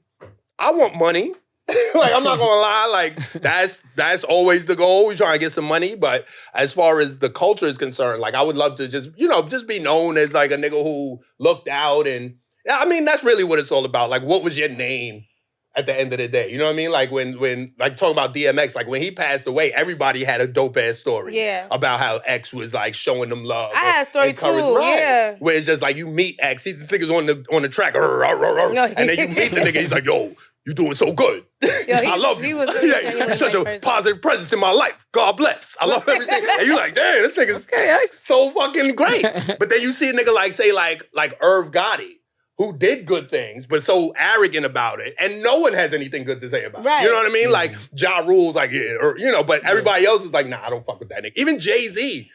S2: I want money. Like, I'm not gonna lie, like, that's always the goal. We trying to get some money, but as far as the culture is concerned, like, I would love to just, you know, just be known as, like, a nigga who looked out and, I mean, that's really what it's all about. Like, what was your name at the end of the day? You know what I mean? Like, when like, talking about DMX, like, when he passed away, everybody had a dope-ass story.
S1: Yeah.
S2: About how X was, like, showing them love.
S1: I had a story
S2: encourage-
S1: too,
S2: right.
S1: yeah.
S2: Where it's just like, you meet X, this nigga's on the track, and then you meet the nigga, he's like, yo, you doing so good. I love you.
S1: He was really
S2: Yeah,
S1: genuinely
S2: you're such a
S1: person.
S2: positive presence in my life. God bless. I love everything. And you like, damn, this nigga's so fucking great. But then you see a nigga like, say, like Irv Gotti, who did good things, but so arrogant about it, and no one has anything good to say about it. You know what I mean? Like, Ja Rule's like, yeah, or, you know, but everybody else is like, nah, I don't fuck with that nigga. Even Jay-Z,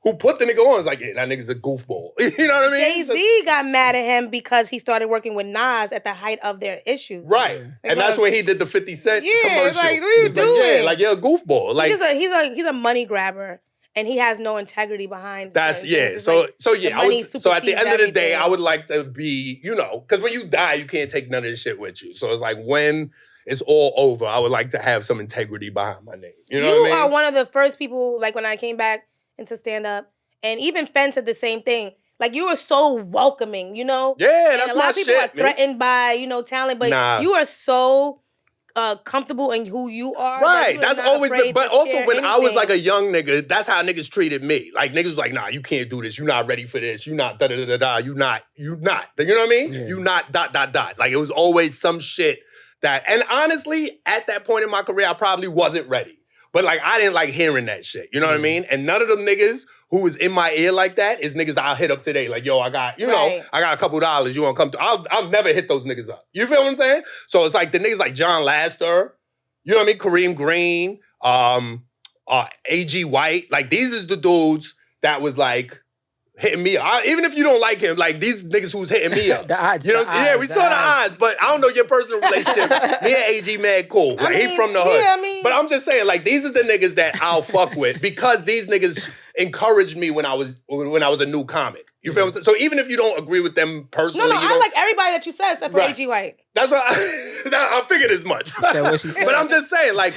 S2: who put the nigga on is like, yeah, that nigga's a goofball. You know what I mean?
S1: Jay-Z got mad at him because he started working with Nas at the height of their issue.
S2: Right. And that's when he did the 50 Cent commercial.
S1: It's like, what are you doing?
S2: Yeah, like, you're a goofball. Like,
S1: he's a money grabber. And he has no integrity behind.
S2: That's
S1: it.
S2: So
S1: So
S2: at the end of the day, I would like to be, because when you die, you can't take none of this shit with you. So it's like when it's all over, I would like to have some integrity behind my name. You know what I mean?
S1: You are one of the first people, like when I came back into stand-up, and even Fence said the same thing. Like, you are so welcoming,
S2: Yeah,
S1: and
S2: that's
S1: a lot of people are threatened by, talent, but you are so comfortable in who you are.
S2: Right. That's always but also when
S1: anything.
S2: I was like a young nigga, that's how niggas treated me. Like, niggas was like, nah, you can't do this. You're not ready for this. You're not da-da-da-da-da. You not. You know what I mean?
S4: Yeah.
S2: You not ... Like, it was always some shit that, and honestly, at that point in my career, I probably wasn't ready. But like, I didn't like hearing that shit. You know what I mean? And none of them niggas who was in my ear like that is niggas that I'll hit up today. Like, yo, I got, I got a couple $. You want to come through? I'll never hit those niggas up. You feel what I'm saying? So it's like the niggas like John Laster, you know what I mean? Kareem Green, A.G. White. Like, these is the dudes that was like hitting me up. Even if you don't like him, like these niggas who's hitting me up.
S4: The odds.
S2: Yeah, we saw the odds, but I don't know your personal relationship. Me and AG mad cool. Like, he from the hood.
S1: Yeah,
S2: but I'm just saying, like, these are the niggas that I'll fuck with because these niggas encouraged me when I was a new comic. You feel what I'm saying? So even if you don't agree with them personally,
S1: I like everybody that you said except for A.G. White.
S2: That's why I figured as much.
S4: What she said.
S2: But I'm just saying, like,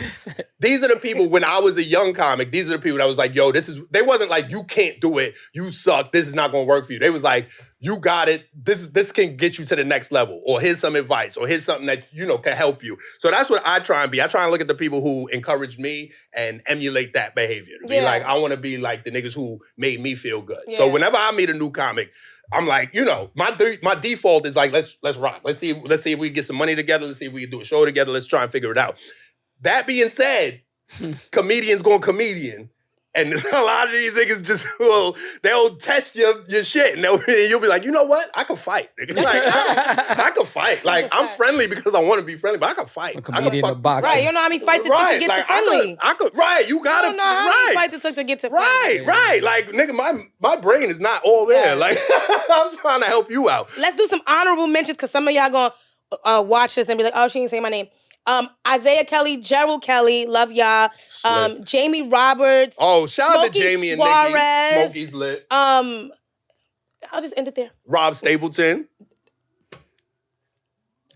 S2: these are the people, when I was a young comic, these are the people that was like, yo, they wasn't like, you can't do it, you suck, this is not gonna work for you. They was like, you got it, this can get you to the next level, or here's some advice, or here's something that, can help you. So that's what I try and be. I try and look at the people who encouraged me and emulate that behavior. To be like, I wanna be like the niggas who made me feel good. Yeah. So whenever I meet a new comic, I'm like, my default is like, let's rock. Let's see if we can get some money together. Let's see if we can do a show together. Let's try and figure it out. That being said, comedians going comedian. And a lot of these niggas just they'll test your shit, and you'll be like, you know what? I can fight. Like, I can fight. Like, I'm friendly because I want to be friendly, but I can fight.
S4: A comedian in boxing.
S1: Right, you know how many fights it took to get to friendly.
S2: I could. Right, you gotta.
S1: You don't know how many fights it took to get to friendly.
S2: Right. Like, nigga, my brain is not all there. Yeah. Like, I'm trying to help you out.
S1: Let's do some honorable mentions because some of y'all gonna watch this and be like, oh, she didn't say my name. Isaiah Kelly, Gerald Kelly, love y'all. Jamie Roberts.
S2: Oh, shout out to Jamie and Nikki. Smokey's lit.
S1: I'll just end it there.
S2: Rob Stapleton.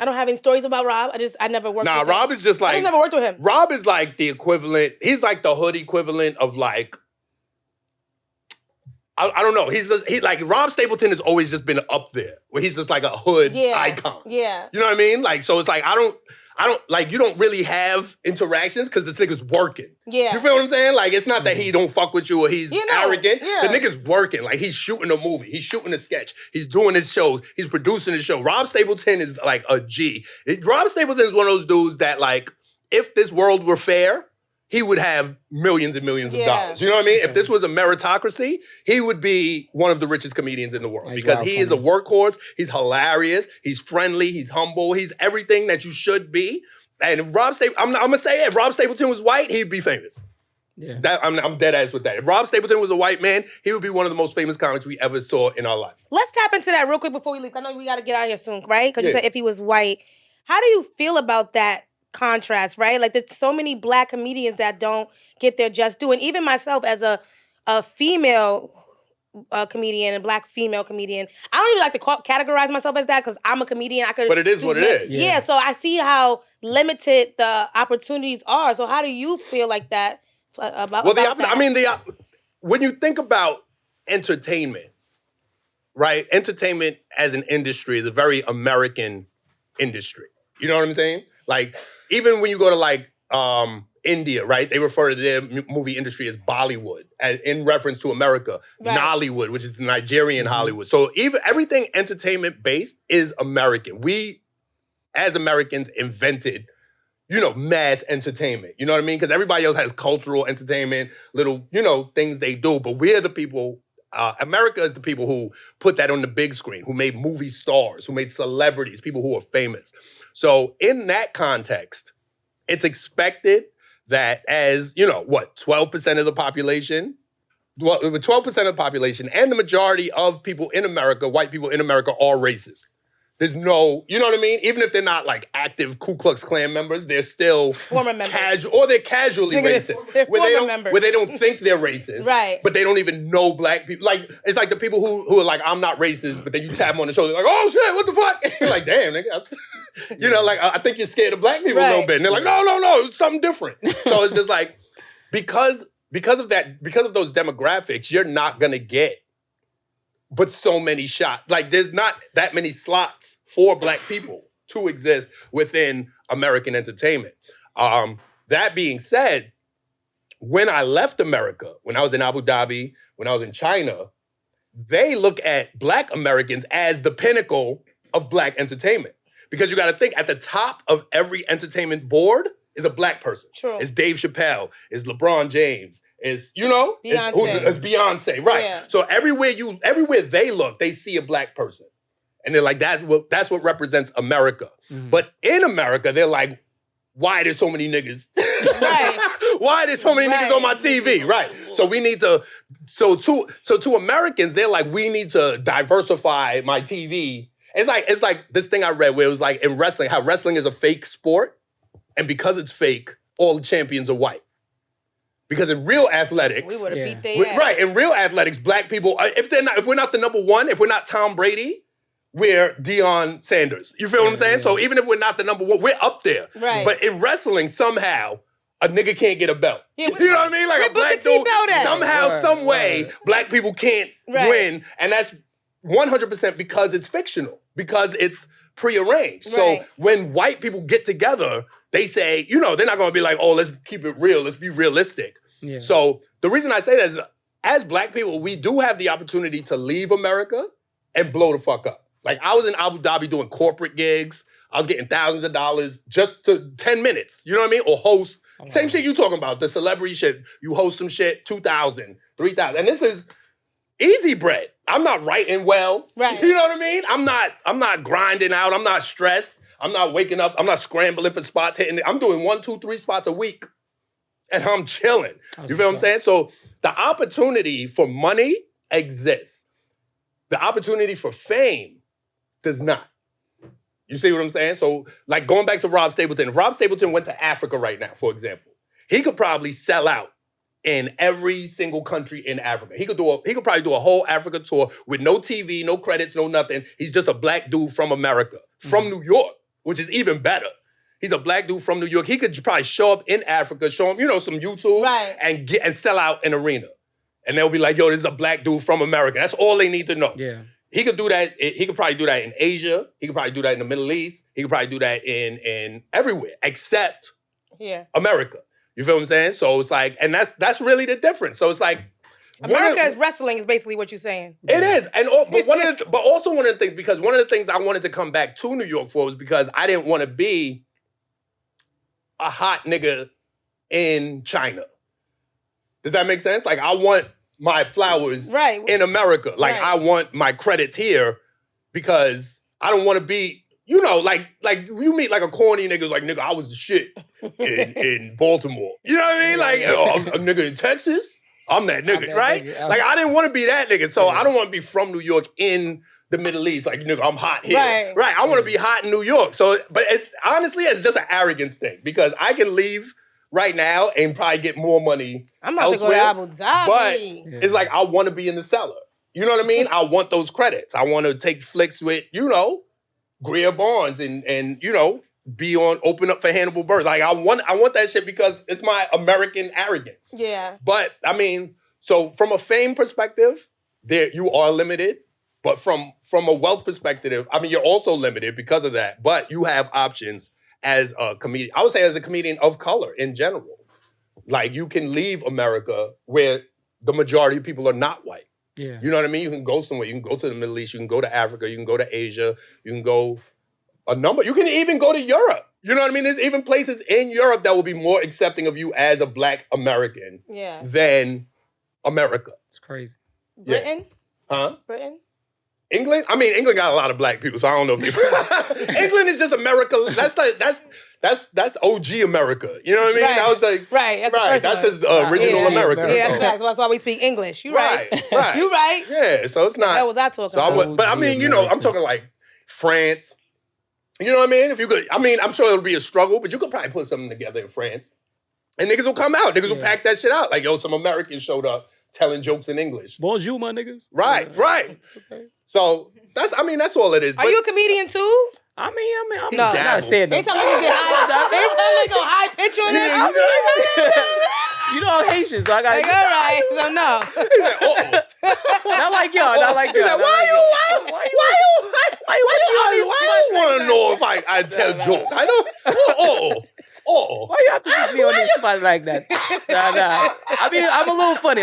S1: I don't have any stories about Rob. I never worked with him.
S2: Rob is just like...
S1: I just never worked with him.
S2: Rob is like the equivalent... He's like the hood equivalent of like... I don't know. He's like Rob Stapleton has always just been up there, where he's just like a hood icon.
S1: Yeah.
S2: You know what I mean? Like, so it's like, I don't like, you don't really have interactions because this nigga's working.
S1: Yeah.
S2: You feel what I'm saying? Like, it's not that he don't fuck with you or he's arrogant.
S1: Yeah.
S2: The nigga's working. Like, he's shooting a movie. He's shooting a sketch. He's doing his shows. He's producing his show. Rob Stapleton is like a G. Rob Stapleton is one of those dudes that, like, if this world were fair, he would have millions and millions of dollars. You know what I mean? If this was a meritocracy, he would be one of the richest comedians in the world because he is a workhorse. He's hilarious. He's friendly. He's humble. He's everything that you should be. And if Rob Stapleton, I'm gonna say it, if Rob Stapleton was white, he'd be famous.
S4: Yeah.
S2: I'm dead ass with that. If Rob Stapleton was a white man, he would be one of the most famous comics we ever saw in our life.
S1: Let's tap into that real quick before we leave. I know we got to get out of here soon, right? Because you said if he was white. How do you feel about that contrast, right? Like, there's so many black comedians that don't get their just due. And even myself as a female comedian and black female comedian, I don't even like to categorize myself as that because I'm a comedian.
S2: But it is what it is.
S1: Yeah, so I see how limited the opportunities are. So how do you feel like that about that?
S2: I mean, when you think about entertainment, right? Entertainment as an industry is a very American industry. You know what I'm saying? Like, even when you go to like India, right? They refer to their movie industry as Bollywood, in reference to America. Right. Nollywood, which is the Nigerian Hollywood. So everything entertainment based is American. We, as Americans, invented, mass entertainment. You know what I mean? Because everybody else has cultural entertainment, little, things they do. But we're the people. America is the people who put that on the big screen, who made movie stars, who made celebrities, people who are famous. So in that context, it's expected that as, 12% of the population well, 12% of the population and the majority of people in America, white people in America, are racist. There's no, you know what I mean? Even if they're not like active Ku Klux Klan members, they're still
S1: former members.
S2: They're casually racist.
S1: They're former members.
S2: Where they don't think they're racist.
S1: Right.
S2: But they don't even know black people. Like, it's like the people who are like, I'm not racist, but then you tap them on the shoulder, like, oh shit, what the fuck? You're like, damn, nigga. You know, like, I think you're scared of black people a little bit. And they're like, no, it's something different. So it's just like, because of those demographics, you're not gonna get but so many shots. Like, there's not that many slots for black people to exist within American entertainment. That being said, when I left America, when I was in Abu Dhabi, when I was in China, they look at black Americans as the pinnacle of black entertainment. Because you gotta think, at the top of every entertainment board is a black person.
S1: True.
S2: It's Dave Chappelle, it's LeBron James, is, you know, it's Beyonce, right?
S1: Yeah.
S2: So everywhere they look, they see a black person. And they're like, that's what represents America.
S4: Mm-hmm.
S2: But in America, they're like, why there's so many niggas?
S1: Right.
S2: Why there's so many niggas on my TV? Right. So we need to, so to Americans, they're like, we need to diversify my TV. It's like this thing I read where it was like in wrestling, how wrestling is a fake sport. And because it's fake, all the champions are white. Because in real athletics,
S1: we would have beat their ass.
S2: Right, in real athletics, black people, if we're not the number one, if we're not Tom Brady, we're Deion Sanders. You feel what I'm saying? Yeah. So even if we're not the number one, we're up there.
S1: Right.
S2: But in wrestling, somehow, a nigga can't get a belt. Yeah, you know what I mean? Like a black dude, somehow, some way, black people can't win. And that's 100% because it's fictional, because it's prearranged. So when white people get together, they say, you know, they're not going to be like, oh, let's keep it real. Let's be realistic. Yeah. So the reason I say that is, as black people, we do have the opportunity to leave America and blow the fuck up. Like, I was in Abu Dhabi doing corporate gigs. I was getting thousands of dollars just to 10 minutes. You know what I mean? Or host. Same shit you talking about, the celebrity shit. You host some shit, 2,000, 3,000. And this is easy bread. I'm not writing well.
S1: Right.
S2: You know what I mean? I'm not grinding out. I'm not stressed. I'm not waking up. I'm not scrambling for spots, hitting it. I'm doing 1, 2, 3 spots a week. And I'm chilling. You feel what I'm saying? So the opportunity for money exists. The opportunity for fame does not. You see what I'm saying? So, like, going back to Rob Stapleton. If Rob Stapleton went to Africa right now, for example, he could probably sell out in every single country in Africa. He could probably do a whole Africa tour with no TV, no credits, no nothing. He's just a black dude from America, from New York, which is even better. He's a black dude from New York. He could probably show up in Africa, show them, you know, some YouTube, and sell out an arena. And they'll be like, yo, this is a black dude from America. That's all they need to know. Yeah. He could do that. He could probably do that in Asia. He could probably do that in the Middle East. He could probably do that in everywhere except America. You feel what I'm saying? So it's like, and that's really the difference. So it's like,
S1: America's wrestling is basically what you're saying.
S2: It is, and but also one of the things, because one of the things I wanted to come back to New York for was because I didn't want to be a hot nigga in China. Does that make sense? Like, I want my flowers in America. Like, I want my credits here because I don't want to be, you know, like you meet like a corny nigga, like, nigga, I was the shit in Baltimore. You know what I mean? Like, a nigga in Texas, I'm that nigga, right? Like, I didn't want to be that nigga. So I don't want to be from New York in the Middle East. Like, nigga, I'm hot here. Right. I want to be hot in New York. So, but it's just an arrogance thing, because I can leave right now and probably get more money
S1: I'm about
S2: elsewhere,
S1: to go to Abu Dhabi.
S2: But it's like, I want to be in the cellar. You know what I mean? I want those credits. I want to take flicks with, you know, Greer Barnes and you know, open up for Hannibal Buress. Like, I want that shit because it's my American arrogance.
S1: Yeah.
S2: But I mean, so from a fame perspective, there you are limited. But from a wealth perspective, I mean, you're also limited because of that. But you have options as a comedian. I would say as a comedian of color in general. Like, you can leave America where the majority of people are not white. Yeah. You know what I mean? You can go somewhere. You can go to the Middle East. You can go to Africa. You can go to Asia. You can go you can even go to Europe. You know what I mean? There's even places in Europe that will be more accepting of you as a black American than America.
S4: It's crazy.
S1: Britain?
S2: Huh?
S1: Britain?
S2: England? I mean, England got a lot of black people, so I don't know if they... England is just America. That's OG America. You know what I mean?
S1: Right.
S2: That was like...
S1: Right, that's the first
S2: that's
S1: one.
S2: just original
S1: Yeah.
S2: America.
S1: Yeah,
S2: so.
S1: that's facts. That's why we speak English. You right.
S2: Right.
S1: You right.
S2: Yeah, so it's not...
S1: That was I talking
S2: So I
S1: about.
S2: would, but I mean, you know, I'm talking like France. You know what I mean? If you could, I mean, I'm sure it'll be a struggle, but you could probably put something together in France. And niggas will come out. Niggas will pack that shit out. Like, yo, some Americans showed up telling jokes in English.
S4: Bonjour, my niggas.
S2: Right.
S4: Okay.
S2: So that's all it is.
S1: Are you a comedian too?
S4: I'm
S1: No.
S4: not a stand
S1: They
S4: up.
S1: tell niggas get high. They tell niggas go high pitch on it.
S4: You know I'm Haitian, so I got
S1: Like, all right. So no.
S2: He's like, uh-oh.
S4: not like y'all, not like
S2: He's
S4: y'all.
S2: like, why you want to know if I tell joke? I don't.
S4: Why you have to put me on this spot like that? Nah. I mean, I'm a little funny.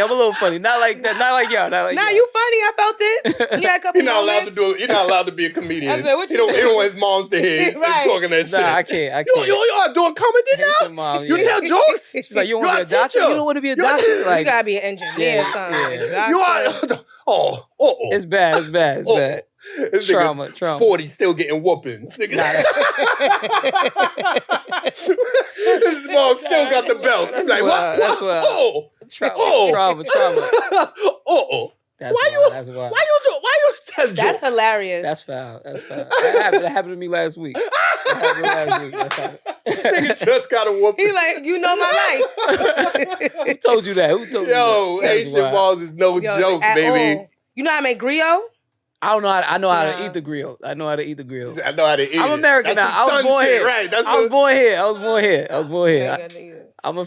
S4: Not like that. Not like y'all. Not like
S1: Nah,
S4: y'all.
S1: you funny. I felt it. You had a couple
S2: You're not allowed to
S1: moments.
S2: do it. You're not allowed to be a comedian.
S1: I said, what
S2: he
S1: you
S2: don't want his moms to hear him
S1: Right.
S2: talking that shit.
S4: Nah, I can't.
S2: You are doing comedy now?
S4: Haitian mom,
S2: You
S4: yeah.
S2: tell jokes?
S4: She's like, you want to be a
S2: You're a
S4: doctor?
S2: teacher.
S4: You don't want to be a
S2: You're a
S4: doctor?
S2: teacher.
S1: You
S4: Like,
S1: gotta be an engineer
S4: Yeah,
S1: or something.
S4: yeah.
S1: Exactly.
S2: You are.
S4: it's bad. It's bad.
S2: This
S4: Trauma.
S2: nigga 40 still getting whoopings. Nigga. His mom still got the belt. He's like, what?
S4: That's what.
S2: Oh.
S4: Trauma.
S2: Oh.
S4: That's
S2: Why
S4: wild. That's wild.
S2: Why you tell jokes?
S1: That's hilarious.
S4: That's foul. That happened to me last week. That's foul.
S2: Nigga just got a whooping.
S1: He like, you know my life.
S4: Who told you that? Who told you
S2: Yo,
S4: that? That's
S2: Haitian
S4: wild.
S2: balls is no
S1: Yo,
S2: joke,
S1: at
S2: baby.
S1: all. You know how to make griot?
S4: I don't know. I know how to
S1: Nah.
S4: eat the grill. I know how to eat the grill.
S2: I know how to eat
S4: I'm
S2: it.
S4: American
S2: That's
S4: now.
S2: some
S4: I was
S2: sun
S4: born
S2: shit,
S4: here.
S2: right? That's
S4: I was born here. I'm a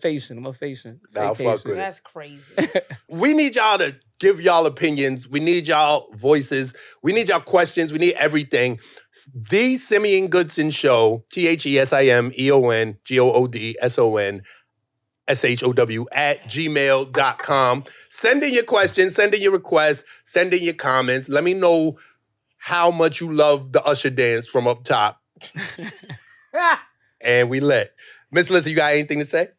S4: Haitian. I'm a Haitian.
S2: Nah,
S4: Fake
S2: fuck
S4: Haitian.
S2: with it.
S1: That's crazy.
S2: We need y'all to give y'all opinions. We need y'all voices. We need y'all questions. We need everything. The Simeon Goodson Show, TheSimeon GoodSon SHOW@gmail.com. Send in your questions, send in your requests, send in your comments. Let me know how much you love the Usher dance from up top. And we lit. Miss Lissa, you got anything to say?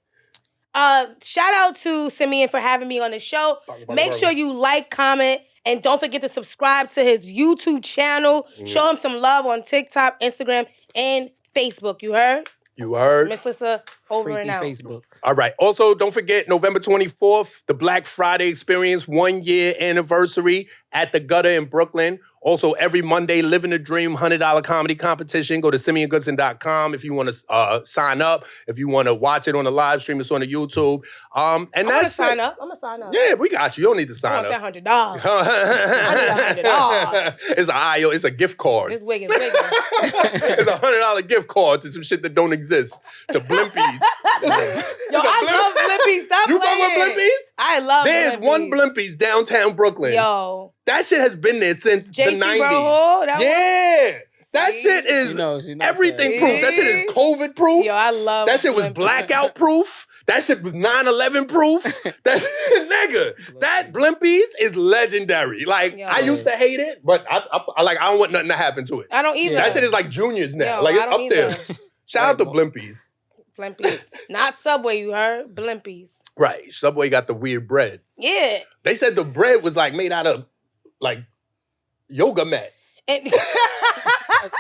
S1: Shout out to Simeon for having me on the show. Make sure you like, comment, and don't forget to subscribe to his YouTube channel. Show him some love on TikTok, Instagram, and Facebook. You heard?
S2: You heard?
S1: Miss Lissa, over
S4: Freaky
S1: and out.
S4: Facebook.
S2: All right. Also, don't forget November 24th, the Black Friday Experience 1 year anniversary at the Gutter in Brooklyn. Also, every Monday, Living the Dream $100 comedy competition. Go to SimeonGoodson.com if you want to sign up. If you want to watch it on the live stream, it's on the YouTube. And
S1: I'm gonna
S2: that's
S1: sign
S2: it.
S1: up. I'm gonna sign up.
S2: Yeah, we got you. You don't need to
S1: I
S2: sign
S1: want
S2: up.
S1: that $100. I need $100.
S2: It's a gift card.
S1: This wig is bigger.
S2: It's a $100 gift card to some shit that don't exist. To Blimpies.
S1: Yo, I love Blimpies. Stop
S2: You fuck
S1: playing.
S2: with Blimpies?
S1: I love
S2: There's
S1: Blimpies.
S2: one Blimpies downtown Brooklyn.
S1: Yo.
S2: That shit has been there since the
S1: JC
S2: 90s.
S1: Bro, that
S2: Yeah. That
S1: See?
S2: shit is
S4: She knows
S2: everything
S1: that.
S2: proof. That shit is COVID proof.
S1: Yo, I love
S2: That shit was
S1: Blimpies.
S2: blackout proof. That shit was 9/11 proof. That nigga, that Blimpies is legendary. Like
S1: Yo.
S2: I used to hate it, but I don't want nothing to happen to it.
S1: I don't either.
S2: That shit is like juniors now.
S1: Yo,
S2: like it's
S1: I don't
S2: up there.
S1: either.
S2: Shout out to Blimpies.
S1: Blimpies. Not Subway, you heard? Blimpies.
S2: Right. Subway got the weird bread.
S1: Yeah.
S2: They said the bread was like made out of like yoga mats.
S1: And
S4: That's